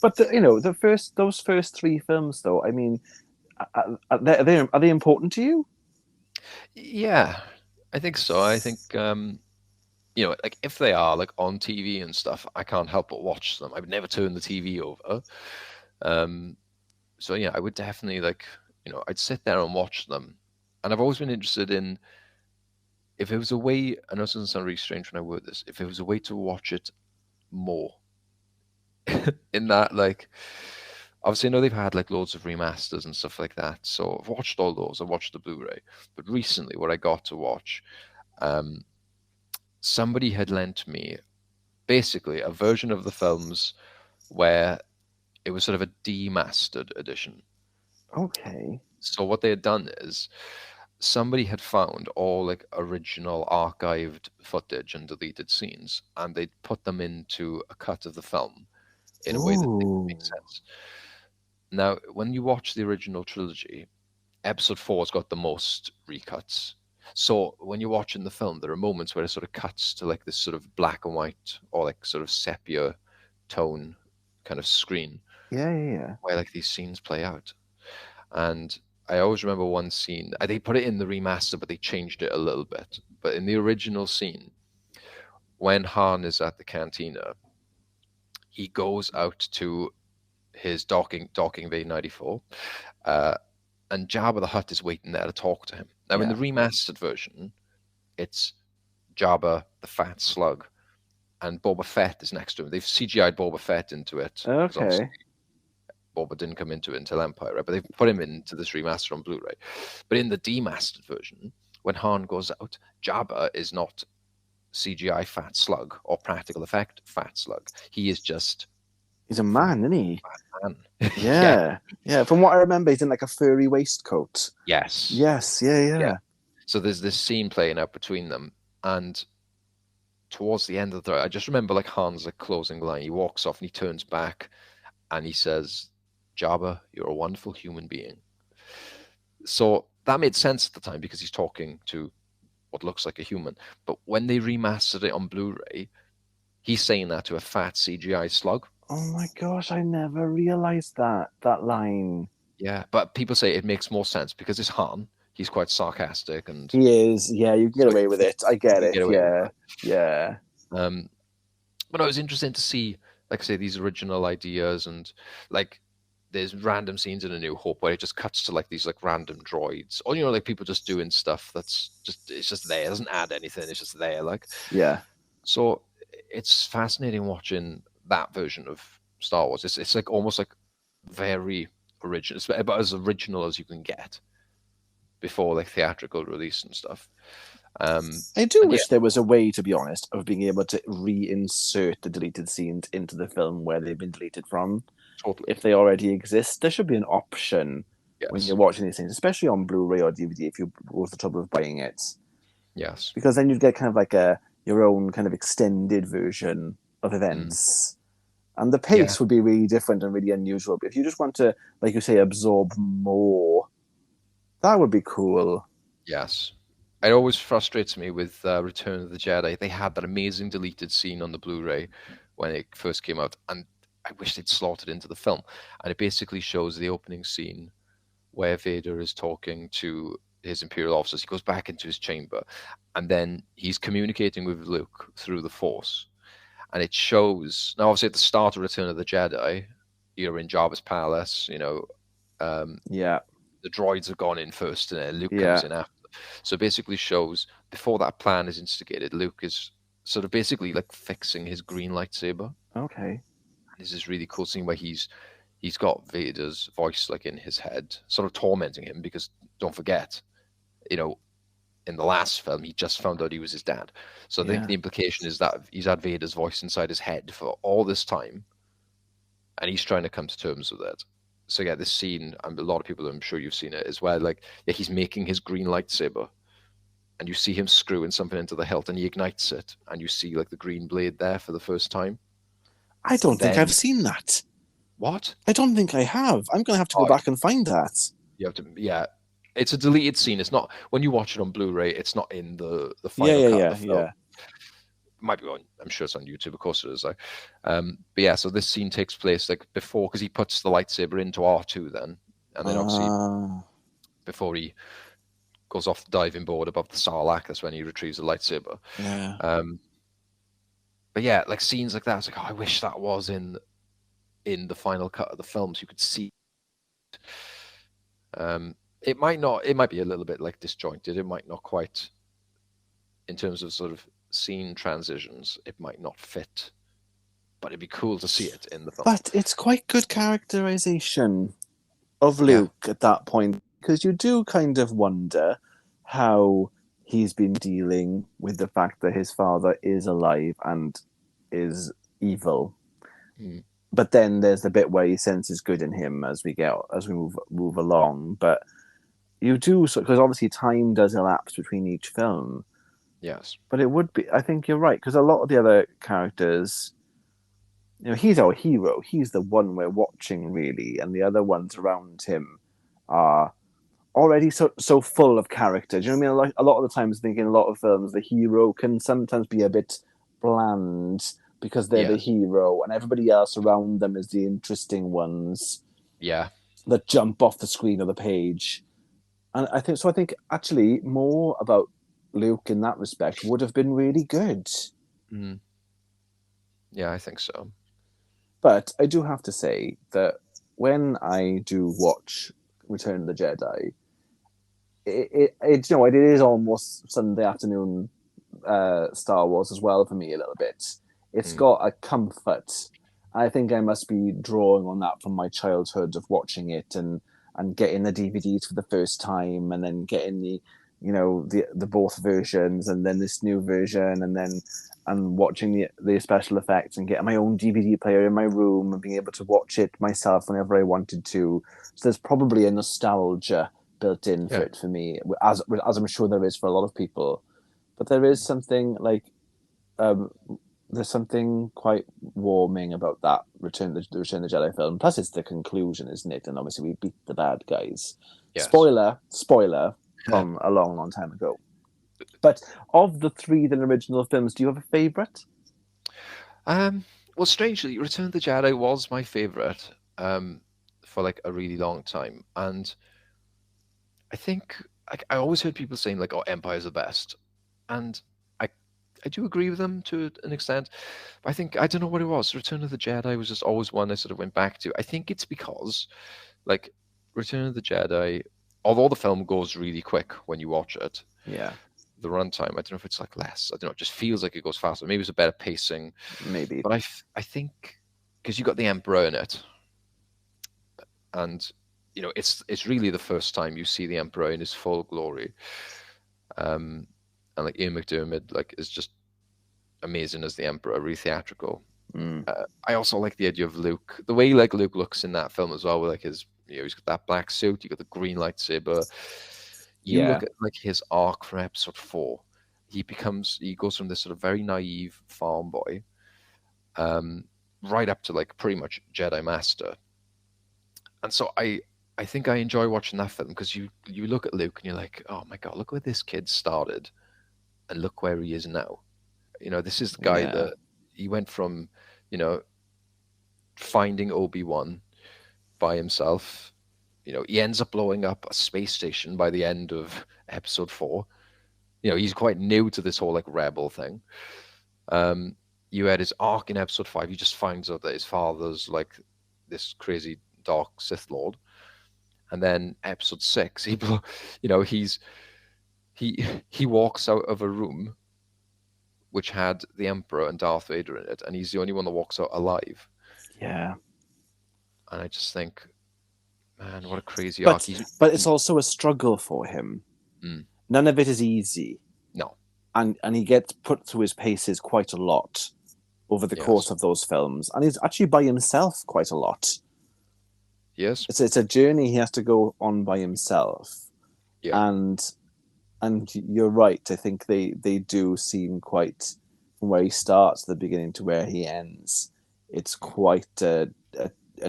But those first 3 films, though, I mean, are they important to you? Yeah, I think so. I think like if they are like on TV and stuff, I can't help but watch them. I would never turn the TV over. So yeah, I would definitely I'd sit there and watch them. And I've always been interested in if it was a way. I know it doesn't sound really strange when I word this. If it was a way to watch it more. In that, obviously I know they've had loads of remasters and stuff like that, so I've watched all those. I watched the Blu-ray, but recently what I got to watch, somebody had lent me basically a version of the films where it was sort of a demastered edition. Okay. So what they had done is somebody had found all like original archived footage and deleted scenes, and they'd put them into a cut of the film in a way that they Ooh. make sense. Now, when you watch the original trilogy, episode 4's got the most recuts. So when you're watching the film, there are moments where it sort of cuts to like this sort of black and white or like sort of sepia tone kind of screen Yeah. where like these scenes play out. And I always remember one scene. They put it in the remaster, but they changed it a little bit. But in the original scene, when Han is at the cantina, he goes out to his docking bay 94, and Jabba the Hutt is waiting there to talk to him. Now, in the remastered version, it's Jabba the fat slug, and Boba Fett is next to him. They've CGI'd Boba Fett into it. Okay. Boba didn't come into it until Empire, right? But they've put him into this remaster on Blu-ray. But in the demastered version, when Han goes out, Jabba is not CGI fat slug or practical effect fat slug. He is just He's a man, isn't he? man. Yeah. From what I remember, he's in like a furry waistcoat. Yes. Yeah. So there's this scene playing out between them, and towards the end of the, I just remember like Han's like closing line. He walks off and he turns back, and he says, "Jabba, you're a wonderful human being." So that made sense at the time because he's talking to what looks like a human. But when they remastered it on Blu-ray, he's saying that to a fat CGI slug. Oh my gosh, I never realized that line. Yeah, but people say it makes more sense because it's Han. He's quite sarcastic, and He is. Yeah, you can get away with it. I get it. Yeah. But it was interesting to see, like I say, these original ideas, and like there's random scenes in A New Hope where it just cuts to like these like random droids, or like people just doing stuff it's just there. It doesn't add anything. It's just there. Like So it's fascinating watching that version of Star Wars. It's like almost like very original. It's about as original as you can get before like theatrical release and stuff. I do wish there was a way, to be honest, of being able to reinsert the deleted scenes into the film where they've been deleted from. Totally. If they already exist, there should be an option when you're watching these things, especially on Blu-ray or DVD if you go to the trouble of buying it. Yes. Because then you'd get kind of like your own kind of extended version of events. And the pace would be really different and really unusual. But if you just want to, like you say, absorb more, that would be cool. Yes. It always frustrates me with Return of the Jedi. They had that amazing deleted scene on the Blu-ray when it first came out, and I wish they'd slotted into the film. And it basically shows the opening scene where Vader is talking to his Imperial officers. He goes back into his chamber, and then he's communicating with Luke through the Force. And it shows, now obviously at the start of Return of the Jedi, you're in Jabba's palace, the droids have gone in first, and then Luke comes in after. So it basically shows, before that plan is instigated, Luke is sort of basically like fixing his green lightsaber. Okay. And there's this really cool scene where he's got Vader's voice like in his head, sort of tormenting him, because don't forget, in the last film, he just found out he was his dad. So I think the implication is that he's had Vader's voice inside his head for all this time, and he's trying to come to terms with it. So yeah, this scene, and a lot of people, I'm sure you've seen it as well, like he's making his green lightsaber, and you see him screwing something into the hilt, and he ignites it, and you see like the green blade there for the first time. I don't think I've seen that. What? I don't think I have. I'm going to have to go back and find that. You have to, it's a deleted scene. It's not, when you watch it on Blu-ray, it's not in the final cut of the film. It might be on, I'm sure it's on YouTube, of course it is. But yeah, so this scene takes place like before, because he puts the lightsaber into R2 then, and then obviously before he goes off the diving board above the Sarlacc, that's when he retrieves the lightsaber. But yeah, like scenes like that, it's like, I wish that was in the final cut of the film so you could see it. It might be a little bit like disjointed. It might not quite, in terms of sort of scene transitions, it might not fit, but it'd be cool to see it in the film. But it's quite good characterization of Luke at that point, because you do kind of wonder how he's been dealing with the fact that his father is alive and is evil. But then there's the bit where he senses good in him as we move along. But you do, because obviously time does elapse between each film. Yes. But it would be, I think you're right, because a lot of the other characters, he's our hero. He's the one we're watching, really, and the other ones around him are already so full of character. Do you know what I mean? Like, a lot of the times, I think in a lot of films, the hero can sometimes be a bit bland because they're the Yes. hero, and everybody else around them is the interesting ones Yeah. that jump off the screen or the page. And I think so. I think actually more about Luke in that respect would have been really good. Mm. Yeah, I think so. But I do have to say that when I do watch Return of the Jedi, it is almost Sunday afternoon Star Wars as well for me a little bit. It's Mm. got a comfort. I think I must be drawing on that from my childhood of watching it and getting the DVDs for the first time, and then getting the both versions, and then this new version, and watching the special effects, and getting my own DVD player in my room and being able to watch it myself whenever I wanted to. So there's probably a nostalgia built in for Yeah. it for me, as I'm sure there is for a lot of people. But there is something like um, there's something quite warming about that the Return of the Jedi film. Plus, it's the conclusion, isn't it? And obviously, we beat the bad guys. Yes. Spoiler from a long, long time ago. But of the three then original films, do you have a favourite? Well, strangely, Return of the Jedi was my favorite for like a really long time, and I think I always heard people saying like, "Oh, Empire's the best," and I I do agree with them to an extent. But I think I don't know what it was. Return of the Jedi was just always one I sort of went back to. I think it's because like Return of the Jedi, although the film goes really quick when you watch it, Yeah, the runtime, I don't know if it's like less. I don't know. It just feels like it goes faster. Maybe it's a better pacing. maybe. But I think because you got the Emperor in it, and it's really the first time you see the Emperor in his full glory. And like Ian McDiarmid, like is just amazing as the Emperor, really theatrical. Mm. I also like the idea of Luke, the way like Luke looks in that film as well, with like his, he's got that black suit, you got the green lightsaber. You Yeah, look at like his arc from episode 4. He goes from this sort of very naive farm boy, right up to like pretty much Jedi Master. And so I think I enjoy watching that film because you look at Luke and you're like, oh my god, look where this kid started, and look where he is now. This is the guy yeah, that he went from, finding Obi-Wan by himself. He ends up blowing up a space station by the end of episode 4. He's quite new to this whole like rebel thing. You had his arc in episode 5. He just finds out that his father's like this crazy dark Sith Lord. And then episode 6, he walks out of a room which had the Emperor and Darth Vader in it, and he's the only one that walks out alive. yeah. And I just think, man, what a crazy arc. But it's also a struggle for him. Mm. None of it is easy. No. And he gets put through his paces quite a lot over the course of those films. And he's actually by himself quite a lot. Yes. It's a journey he has to go on by himself. Yeah. And you're right. I think they do seem quite, from where he starts at the beginning to where he ends, it's quite a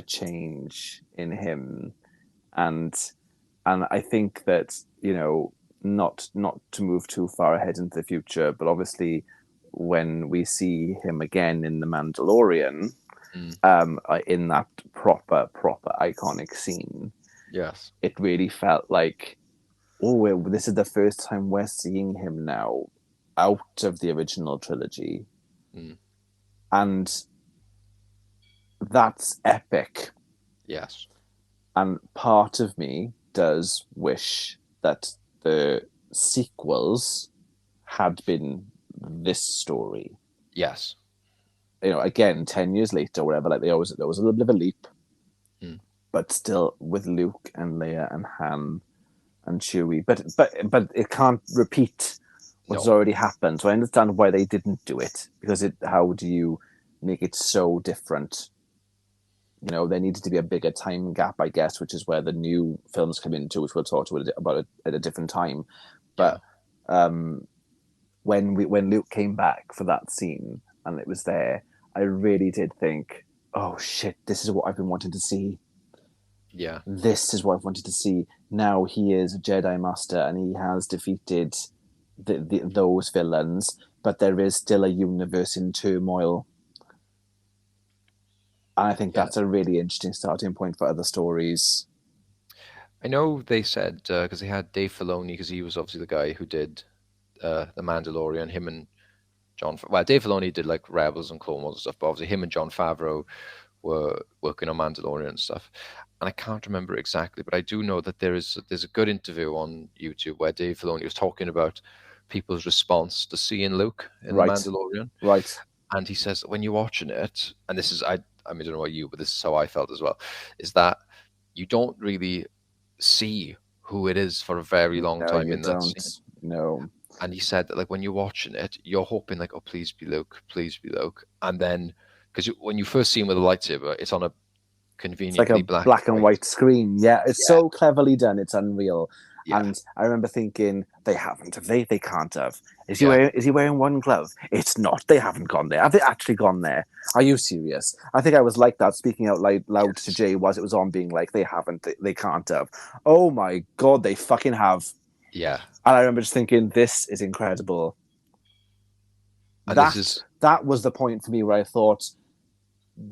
change in him. And I think that, not to move too far ahead into the future, but obviously when we see him again in The Mandalorian, in that proper iconic scene, Yes. it really felt like, oh, this is the first time we're seeing him now out of the original trilogy. And that's epic. Yes. And part of me does wish that the sequels had been this story. Yes. Again, 10 years later, whatever, like there was a little bit of a leap, but still with Luke and Leia and Han and Chewie. But it can't repeat what's already happened. So I understand why they didn't do it, because how do you make it so different? there needed to be a bigger time gap, I guess, which is where the new films come into, which we'll talk about at a different time. But when Luke came back for that scene and it was there, I really did think, oh shit, this is what I've been wanting to see. Yeah. This is what I've wanted to see. Now he is a Jedi Master and he has defeated those villains, but there is still a universe in turmoil. And I think that's a really interesting starting point for other stories. I know they said, because they had Dave Filoni, because he was obviously the guy who did The Mandalorian, him and Dave Filoni did like Rebels and Clone Wars and stuff, but obviously him and Jon Favreau were working on Mandalorian and stuff. And I can't remember exactly, but I do know that there's a good interview on YouTube where Dave Filoni was talking about people's response to seeing Luke in The Mandalorian. Right. And he says that when you're watching it, and this is, I mean, I don't know about you, but this is how I felt as well, is that you don't really see who it is for a very long time in that scene. No. And he said that, like, when you're watching it, you're hoping, like, oh, please be Luke, please be Luke. And then, because when you first see him with a lightsaber, it's on a conveniently it's like a black and white screen. Yeah, it's so cleverly done. It's unreal. Yeah. And I remember thinking, they haven't, have they? They can't have. Is he wearing one glove? It's not. They haven't gone there. Have they actually gone there? Are you serious? I think I was like that, speaking out loud to Jay whilst it was on, being like, they haven't. They can't have. Oh my God, they fucking have. Yeah. And I remember just thinking, this is incredible. And that was the point for me where I thought,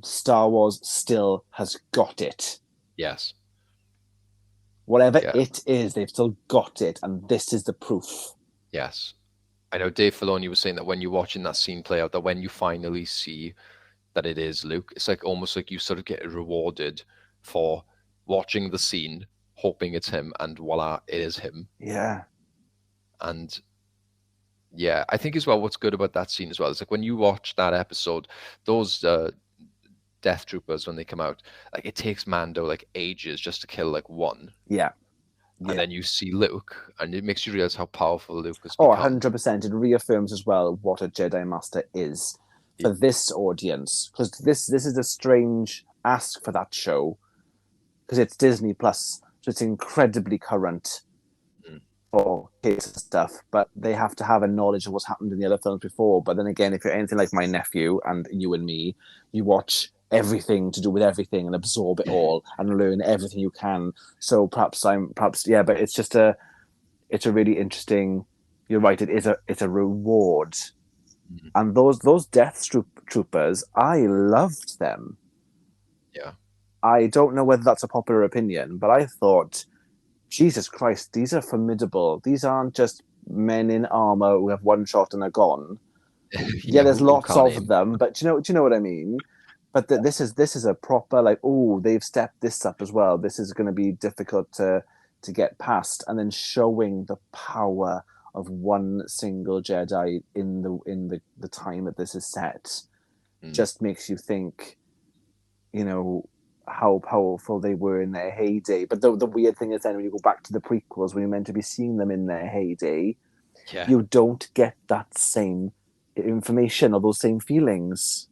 Star Wars still has got it. Yes. Whatever it is, they've still got it, and this is the proof. Yes. I know Dave Filoni was saying that when you're watching that scene play out, that when you finally see that it is Luke, it's like almost like you sort of get rewarded for watching the scene, hoping it's him, and voila, it is him. Yeah. And yeah, I think as well what's good about that scene as well is like when you watch that episode, those Death Troopers, when they come out, like it takes Mando like ages just to kill like one. Yeah. And then you see Luke, and it makes you realize how powerful Luke has become. 100%. It reaffirms as well what a Jedi Master is for this audience. Because this is a strange ask for that show. Because it's Disney Plus, so it's incredibly current for kids and stuff. But they have to have a knowledge of what's happened in the other films before. But then again, if you're anything like my nephew and you and me, you watch everything to do with everything and absorb it all and learn everything you can. So perhaps but it's just it's a really interesting, you're right, it's a reward. And those Death Troopers, I loved them. Yeah. I don't know whether that's a popular opinion, but I thought, Jesus Christ, these are formidable. These aren't just men in armor who have one shot and are gone. There's lots of them, but do you know what I mean? But this is a proper, like, oh, they've stepped this up as well. This is going to be difficult to get past, and then showing the power of one single Jedi in the time that this is set just makes you think, how powerful they were in their heyday. But the weird thing is then when you go back to the prequels, when you're meant to be seeing them in their heyday, you don't get that same information or those same feelings.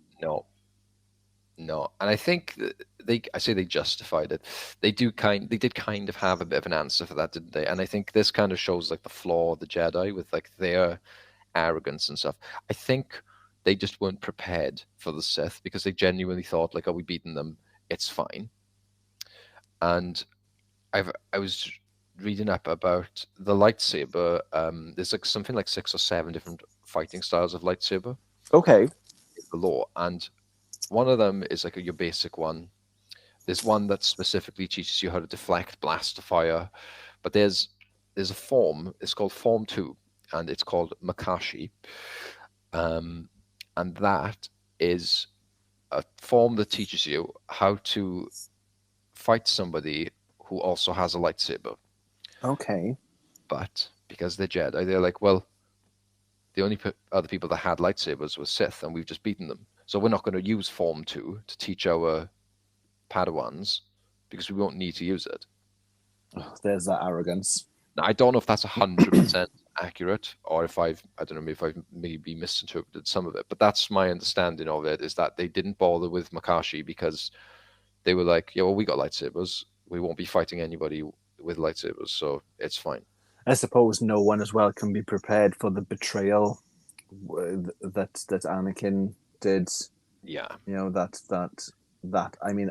No, and I think they justified it. They did kind of have a bit of an answer for that, didn't they? And I think this kind of shows like the flaw of the Jedi with like their arrogance and stuff. I think they just weren't prepared for the Sith because they genuinely thought like, "Oh, we beaten them, it's fine." And I was reading up about the lightsaber. There's like something like 6 or 7 different fighting styles of lightsaber. Okay. The lore, and one of them is like your basic one. There's one that specifically teaches you how to deflect blast fire, but there's a form. It's called Form 2, and it's called Makashi, and that is a form that teaches you how to fight somebody who also has a lightsaber. Okay. But because they're Jedi, they're like, well, the only other people that had lightsabers were Sith, and we've just beaten them. So we're not going to use Form 2 to teach our Padawans because we won't need to use it. Oh, there's that arrogance. Now, I don't know if that's 100% accurate, or if I've maybe misinterpreted some of it, but that's my understanding of it, is that they didn't bother with Makashi because they were like, yeah, well, we got lightsabers. We won't be fighting anybody with lightsabers, so it's fine. I suppose no one as well can be prepared for the betrayal that Anakin did. Yeah. You know, that I mean,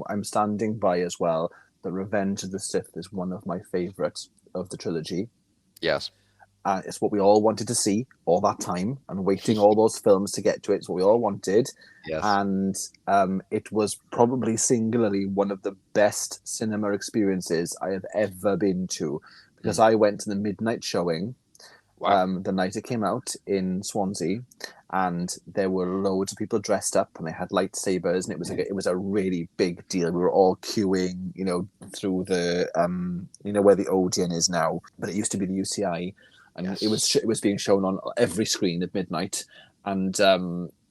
I'm standing by as well that Revenge of the Sith is one of my favourites of the trilogy. Yes. It's what we all wanted to see all that time, and waiting all those films to get to it. It's what we all wanted. Yes. And it was probably singularly one of the best cinema experiences I have ever been to, because I went to the midnight showing. Wow. The night it came out in Swansea, and there were loads of people dressed up, and they had lightsabers, and it was a really big deal. We were all queuing, through the where the Odeon is now, but it used to be the UCI, and Yes. it was being shown on every screen at midnight, and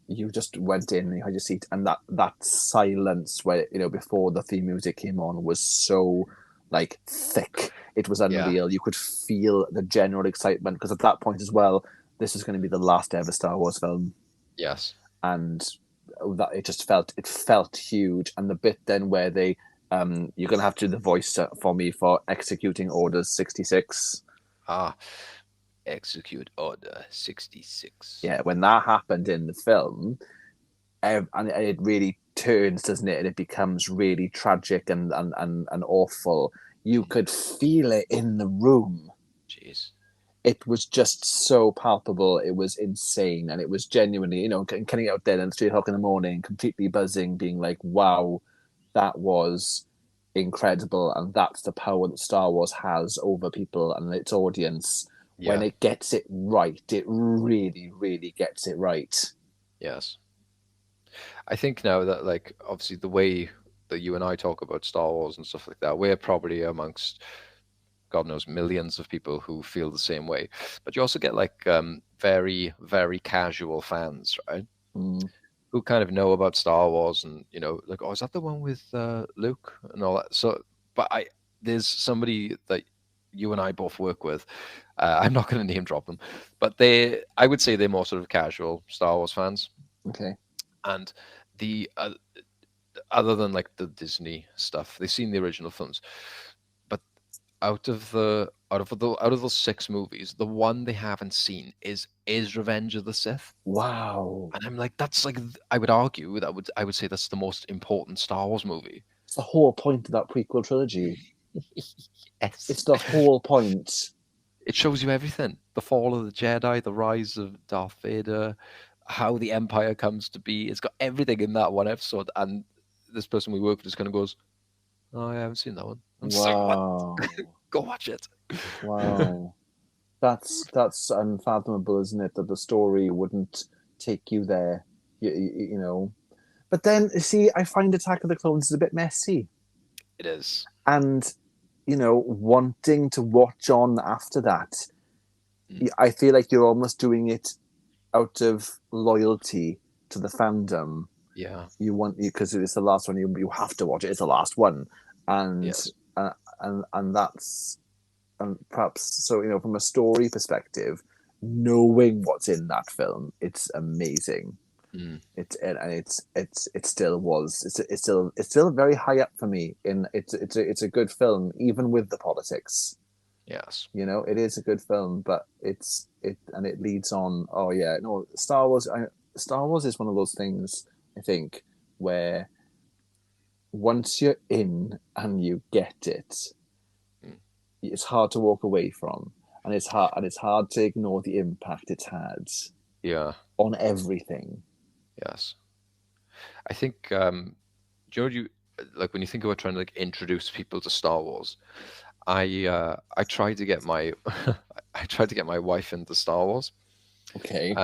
you just went in and you had your seat, and that silence where before the theme music came on was so like thick. It was unreal. You could feel the general excitement, because at that point as well, this was going to be the last ever Star Wars film. Yes. And that it felt huge. And the bit then where they you're going to have to do the voice for me for Executing Orders 66. Execute Order 66. Yeah, when that happened in the film, and it really turns, doesn't it? And it becomes really tragic and awful. You could feel it in the room. Jeez. It was just so palpable. It was insane, and it was genuinely, coming out there at 3:00 in the morning, completely buzzing, being like, "Wow, that was incredible!" And that's the power that Star Wars has over people and its audience. Yeah. When it gets it right, it really, really gets it right. Yes. I think now that, like, obviously the way that you and I talk about Star Wars and stuff like that, we're probably amongst, God knows, millions of people who feel the same way. But you also get like very, very casual fans, right? Who kind of know about Star Wars and, like, oh, is that the one with Luke and all that? So, but there's somebody that you and I both work with. I'm not going to name drop them, but I would say they're more sort of casual Star Wars fans. Okay. And the other than like the Disney stuff, they've seen the original films, but out of those 6 movies, the one they haven't seen is Revenge of the Sith. Wow. And I'm like, that's like, I would argue that I would say that's the most important Star Wars movie. It's the whole point of that prequel trilogy. Yes. It's the whole point. It shows you everything: the fall of the Jedi, the rise of Darth Vader, how the Empire comes to be. It's got everything in that one episode. And this person we work with just kind of goes, "Oh, I haven't seen that one." I'm just like, Wow. go watch it. Wow. That's unfathomable, isn't it? That the story wouldn't take you there, you know. But then, see, I find Attack of the Clones is a bit messy. It is. And, wanting to watch on after that, I feel like you're almost doing it out of loyalty to the fandom. Yeah. You want, because it's the last one, you have to watch it. It's the last one. And, Yes. and that's, and perhaps, so, from a story perspective, knowing what's in that film, it's amazing. It's still very high up for me. It's a good film, even with the politics. Yes. It is a good film, but it leads on. Oh yeah, no, Star Wars is one of those things, I think, where once you're in and you get it, it's hard to walk away from, and it's hard to ignore the impact it's had. Yeah. On everything. Yes. I think, George, like when you think about trying to like introduce people to Star Wars, I tried to get my wife into Star Wars. Okay.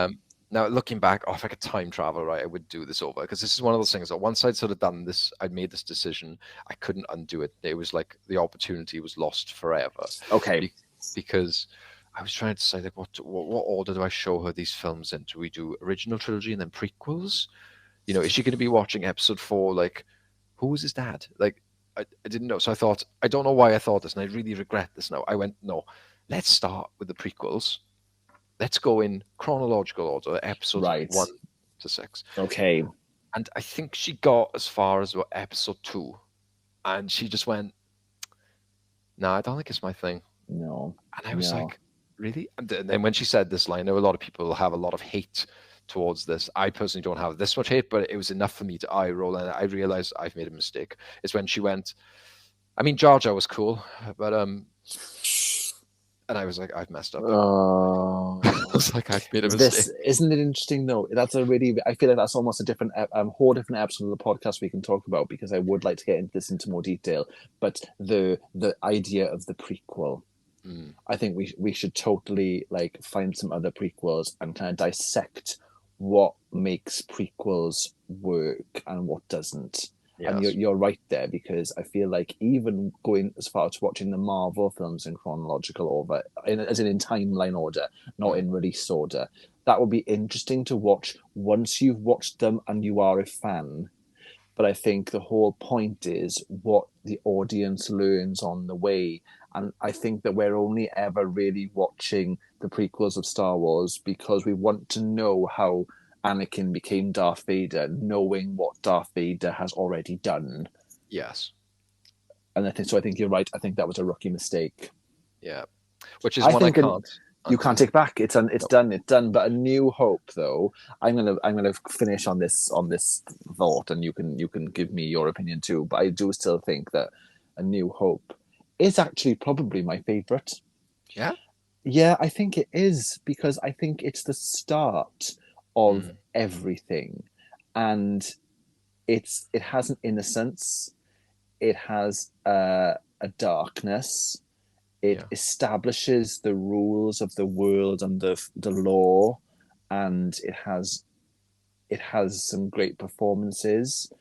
Now looking back, if I could time travel, right, I would do this over, because this is one of those things that once I'd sort of done this, I'd made this decision, I couldn't undo it. It was like the opportunity was lost forever. Okay. Because I was trying to decide, like, what order do I show her these films in? Do we do original trilogy and then prequels? Is she going to be watching episode 4? Like, who was his dad? Like, I didn't know. So I thought, I don't know why I thought this, and I really regret this now. I went, no, let's start with the prequels. Let's go in chronological order, episodes 1 to 6. Okay. And I think she got as far as episode 2, and she just went, "No, I don't think it's my thing." No. And I was No. like, "Really?" And then when she said this line, I know a lot of people have a lot of hate towards this. I personally don't have this much hate, but it was enough for me to eye roll, and I realized I've made a mistake. It's when she went, I mean, Jar Jar was cool, but and I was like, I've messed up. Oh. I was like, I've made a This mistake. isn't it interesting though? That's a really, I feel like that's almost a different whole different episode of the podcast we can talk about, because I would like to get into this into more detail. But the idea of the prequel, I think we should totally like find some other prequels and kind of dissect what makes prequels work and what doesn't. And Yes. you're right there, because I feel like even going as far as watching the Marvel films in chronological order, as in timeline order, not in release order, that would be interesting to watch once you've watched them and you are a fan. But I think the whole point is what the audience learns on the way. And I think that we're only ever really watching the prequels of Star Wars because we want to know how Anakin became Darth Vader, knowing what Darth Vader has already done. Yes. And I think you're right. I think that was a rookie mistake. Yeah. Which is one I can't. You can't take back. It's done. It's done. But A New Hope, though, I'm gonna finish on this thought, and you can give me your opinion too. But I do still think that A New Hope is actually probably my favorite. Yeah. Yeah, I think it is, because I think it's the start of everything, and it has an innocence, it has a darkness, it establishes the rules of the world and the law, and it has some great performances.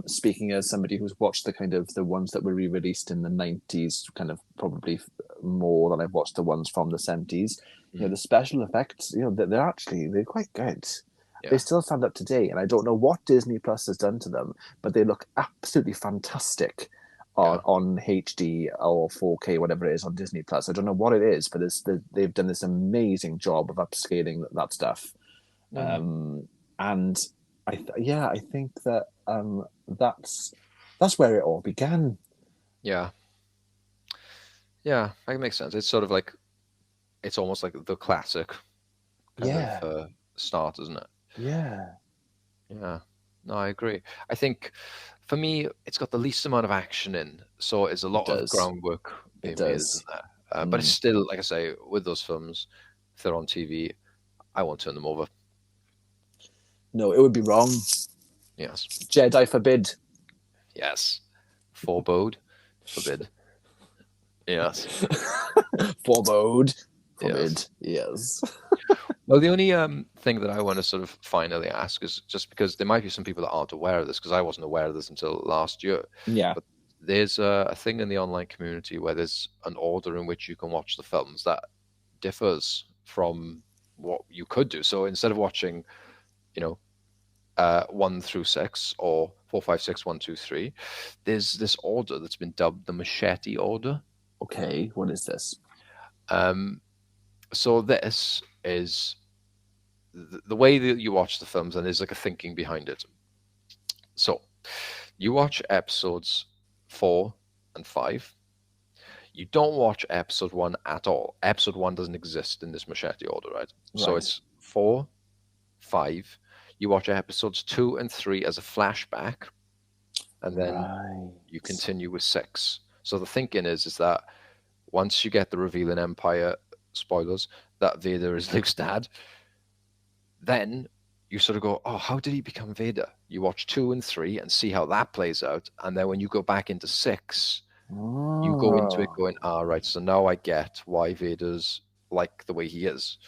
Speaking as somebody who's watched the ones that were re-released in the 90s, kind of probably more than I've watched the ones from the 70s, the special effects, they're quite good. Yeah. They still stand up today, and I don't know what Disney Plus has done to them, but they look absolutely fantastic on HD or 4K, whatever it is, on Disney Plus. I don't know what it is, but they've done this amazing job of upscaling that stuff. And I think that that's where it all began. Yeah. Yeah, that makes sense. It's sort of like, it's almost like the classic kind of start, isn't it? Yeah. Yeah. No, I agree. I think for me, it's got the least amount of action in, so it's a lot of groundwork being made, isn't there? But it's still, like I say, with those films, if they're on TV, I won't turn them over. No, it would be wrong. Yes. Jedi forbid. Yes. Forebode. Forbid. Yes. Forebode. Forbid. Yes. Well, the only thing that I want to sort of finally ask is, just because there might be some people that aren't aware of this, because I wasn't aware of this until last year. Yeah. But there's a thing in the online community where there's an order in which you can watch the films that differs from what you could do. So instead of watching, 1 through 6 or 4, 5, 6, 1, 2, 3, there's this order that's been dubbed the machete order. Okay, what is this? So this is the way that you watch the films, and there's like a thinking behind it. So you watch episodes 4 and 5. You don't watch episode 1 at all. Episode 1 doesn't exist in this machete order, right? So it's 4, 5. You watch episodes 2 and 3 as a flashback, and then you continue with 6. So the thinking is that once you get the reveal in Empire, spoilers, that Vader is Luke's dad, then you sort of go, oh, how did he become Vader? You watch 2 and 3 and see how that plays out, and then when you go back into 6, you go into it going, right, so now I get why Vader's like the way he is.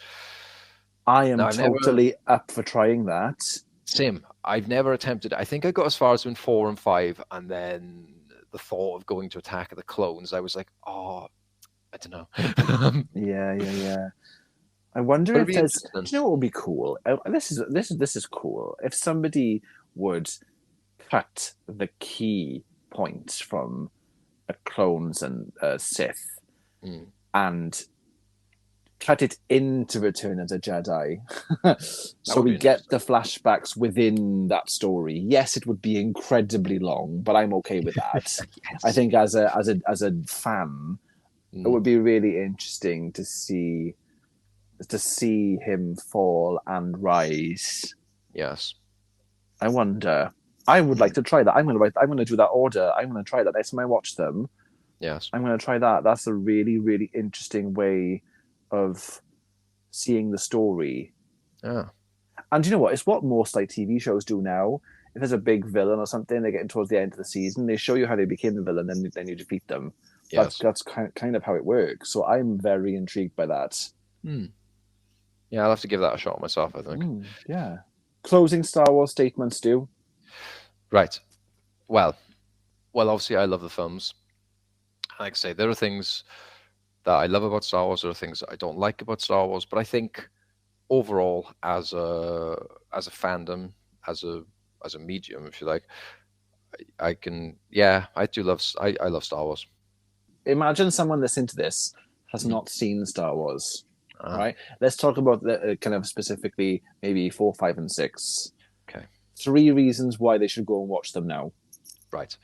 I am totally up for trying that. Same. I've never attempted. I think I got as far as in 4 and 5, and then the thought of going to Attack of the Clones, I was like, oh, I don't know. Yeah. I wonder if there's. Do you know what would be cool? This is cool. If somebody would cut the key points from a Clones and Sith, and cut it into Return of the Jedi. So would we be get the flashbacks within that story. Yes, it would be incredibly long, but I'm okay with that. Yes. I think as a fan, it would be really interesting to see him fall and rise. Yes. I wonder. I would like to try that. I'm going to do that order. I'm going to try that next time I watch them. Yes. I'm going to try that. That's a really, really interesting way of seeing the story. Yeah. And you know what? It's what most like TV shows do now. If there's a big villain or something, they're getting towards the end of the season, they show you how they became the villain, then you defeat them. Yes. That's kind of how it works. So I'm very intrigued by that. Yeah, I'll have to give that a shot myself, I think. Yeah. Closing Star Wars statements, Stu. Right. Well, obviously I love the films. Like I say, there are things that I love about Star Wars, there are things that I don't like about Star Wars, but I think overall as a fandom, as a medium, if you like, I love Star Wars. Imagine someone listening to this has not seen Star Wars. Right? Let's talk about the kind of specifically maybe 4, 5, and 6. Okay. 3 reasons why they should go and watch them now. Right.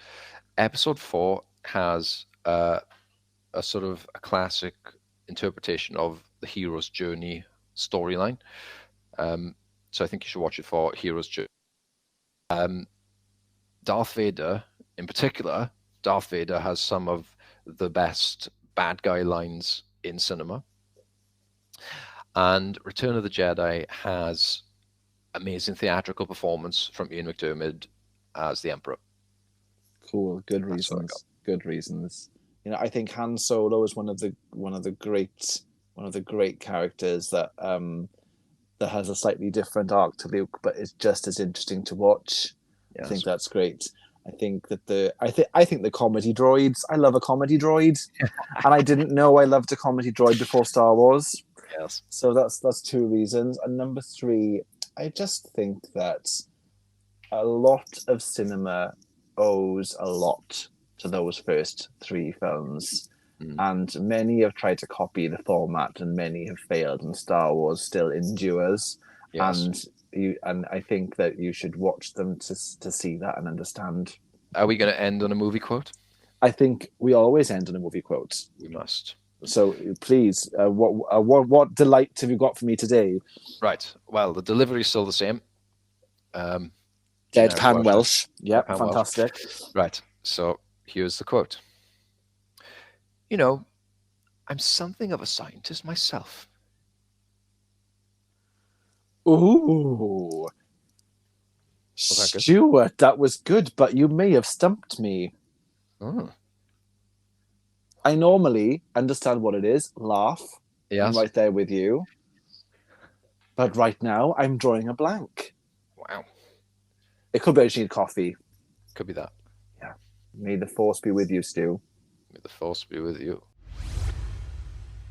Episode 4 has a sort of a classic interpretation of the hero's journey storyline. So I think you should watch it for hero's journey. Darth Vader, in particular, Darth Vader has some of the best bad guy lines in cinema. And Return of the Jedi has amazing theatrical performance from Ian McDiarmid as the Emperor. Cool. Good reasons. Good reasons. You know, I think Han Solo is one of the great characters that that has a slightly different arc to Luke, but is just as interesting to watch. Yes. I think that's great. I think that I think the comedy droids. I love a comedy droid, and I didn't know I loved a comedy droid before Star Wars. Yes. So that's 2 reasons. And number 3, I just think that a lot of cinema owes a lot to those first 3 films. And many have tried to copy the format and many have failed, and Star Wars still endures. Yes. And I think that you should watch them to see that and understand. Are we going to end on a movie quote? I think we always end on a movie quote. We must. So please, what delight have you got for me today? Right. Well, the delivery is still the same. Deadpan Welsh. Yep, fantastic. Welsh. Right. So here's the quote. You know, I'm something of a scientist myself. Ooh. Stuart, that was good, but you may have stumped me. I normally understand what it is, laugh. Yes. I'm right there with you. But right now, I'm drawing a blank. Wow. It could be I just need coffee. Could be that. Yeah. May the force be with you, Stu. May the force be with you.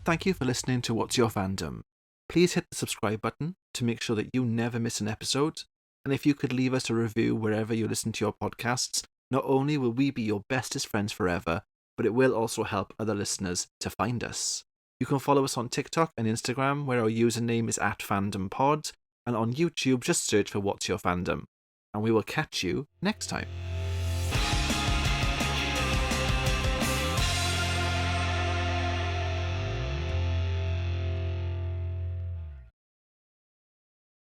Thank you for listening to What's Your Fandom. Please hit the subscribe button to make sure that you never miss an episode. And if you could leave us a review wherever you listen to your podcasts, not only will we be your bestest friends forever, but it will also help other listeners to find us. You can follow us on TikTok and Instagram, where our username is @fandompod, and on YouTube, just search for What's Your Fandom. And we will catch you next time.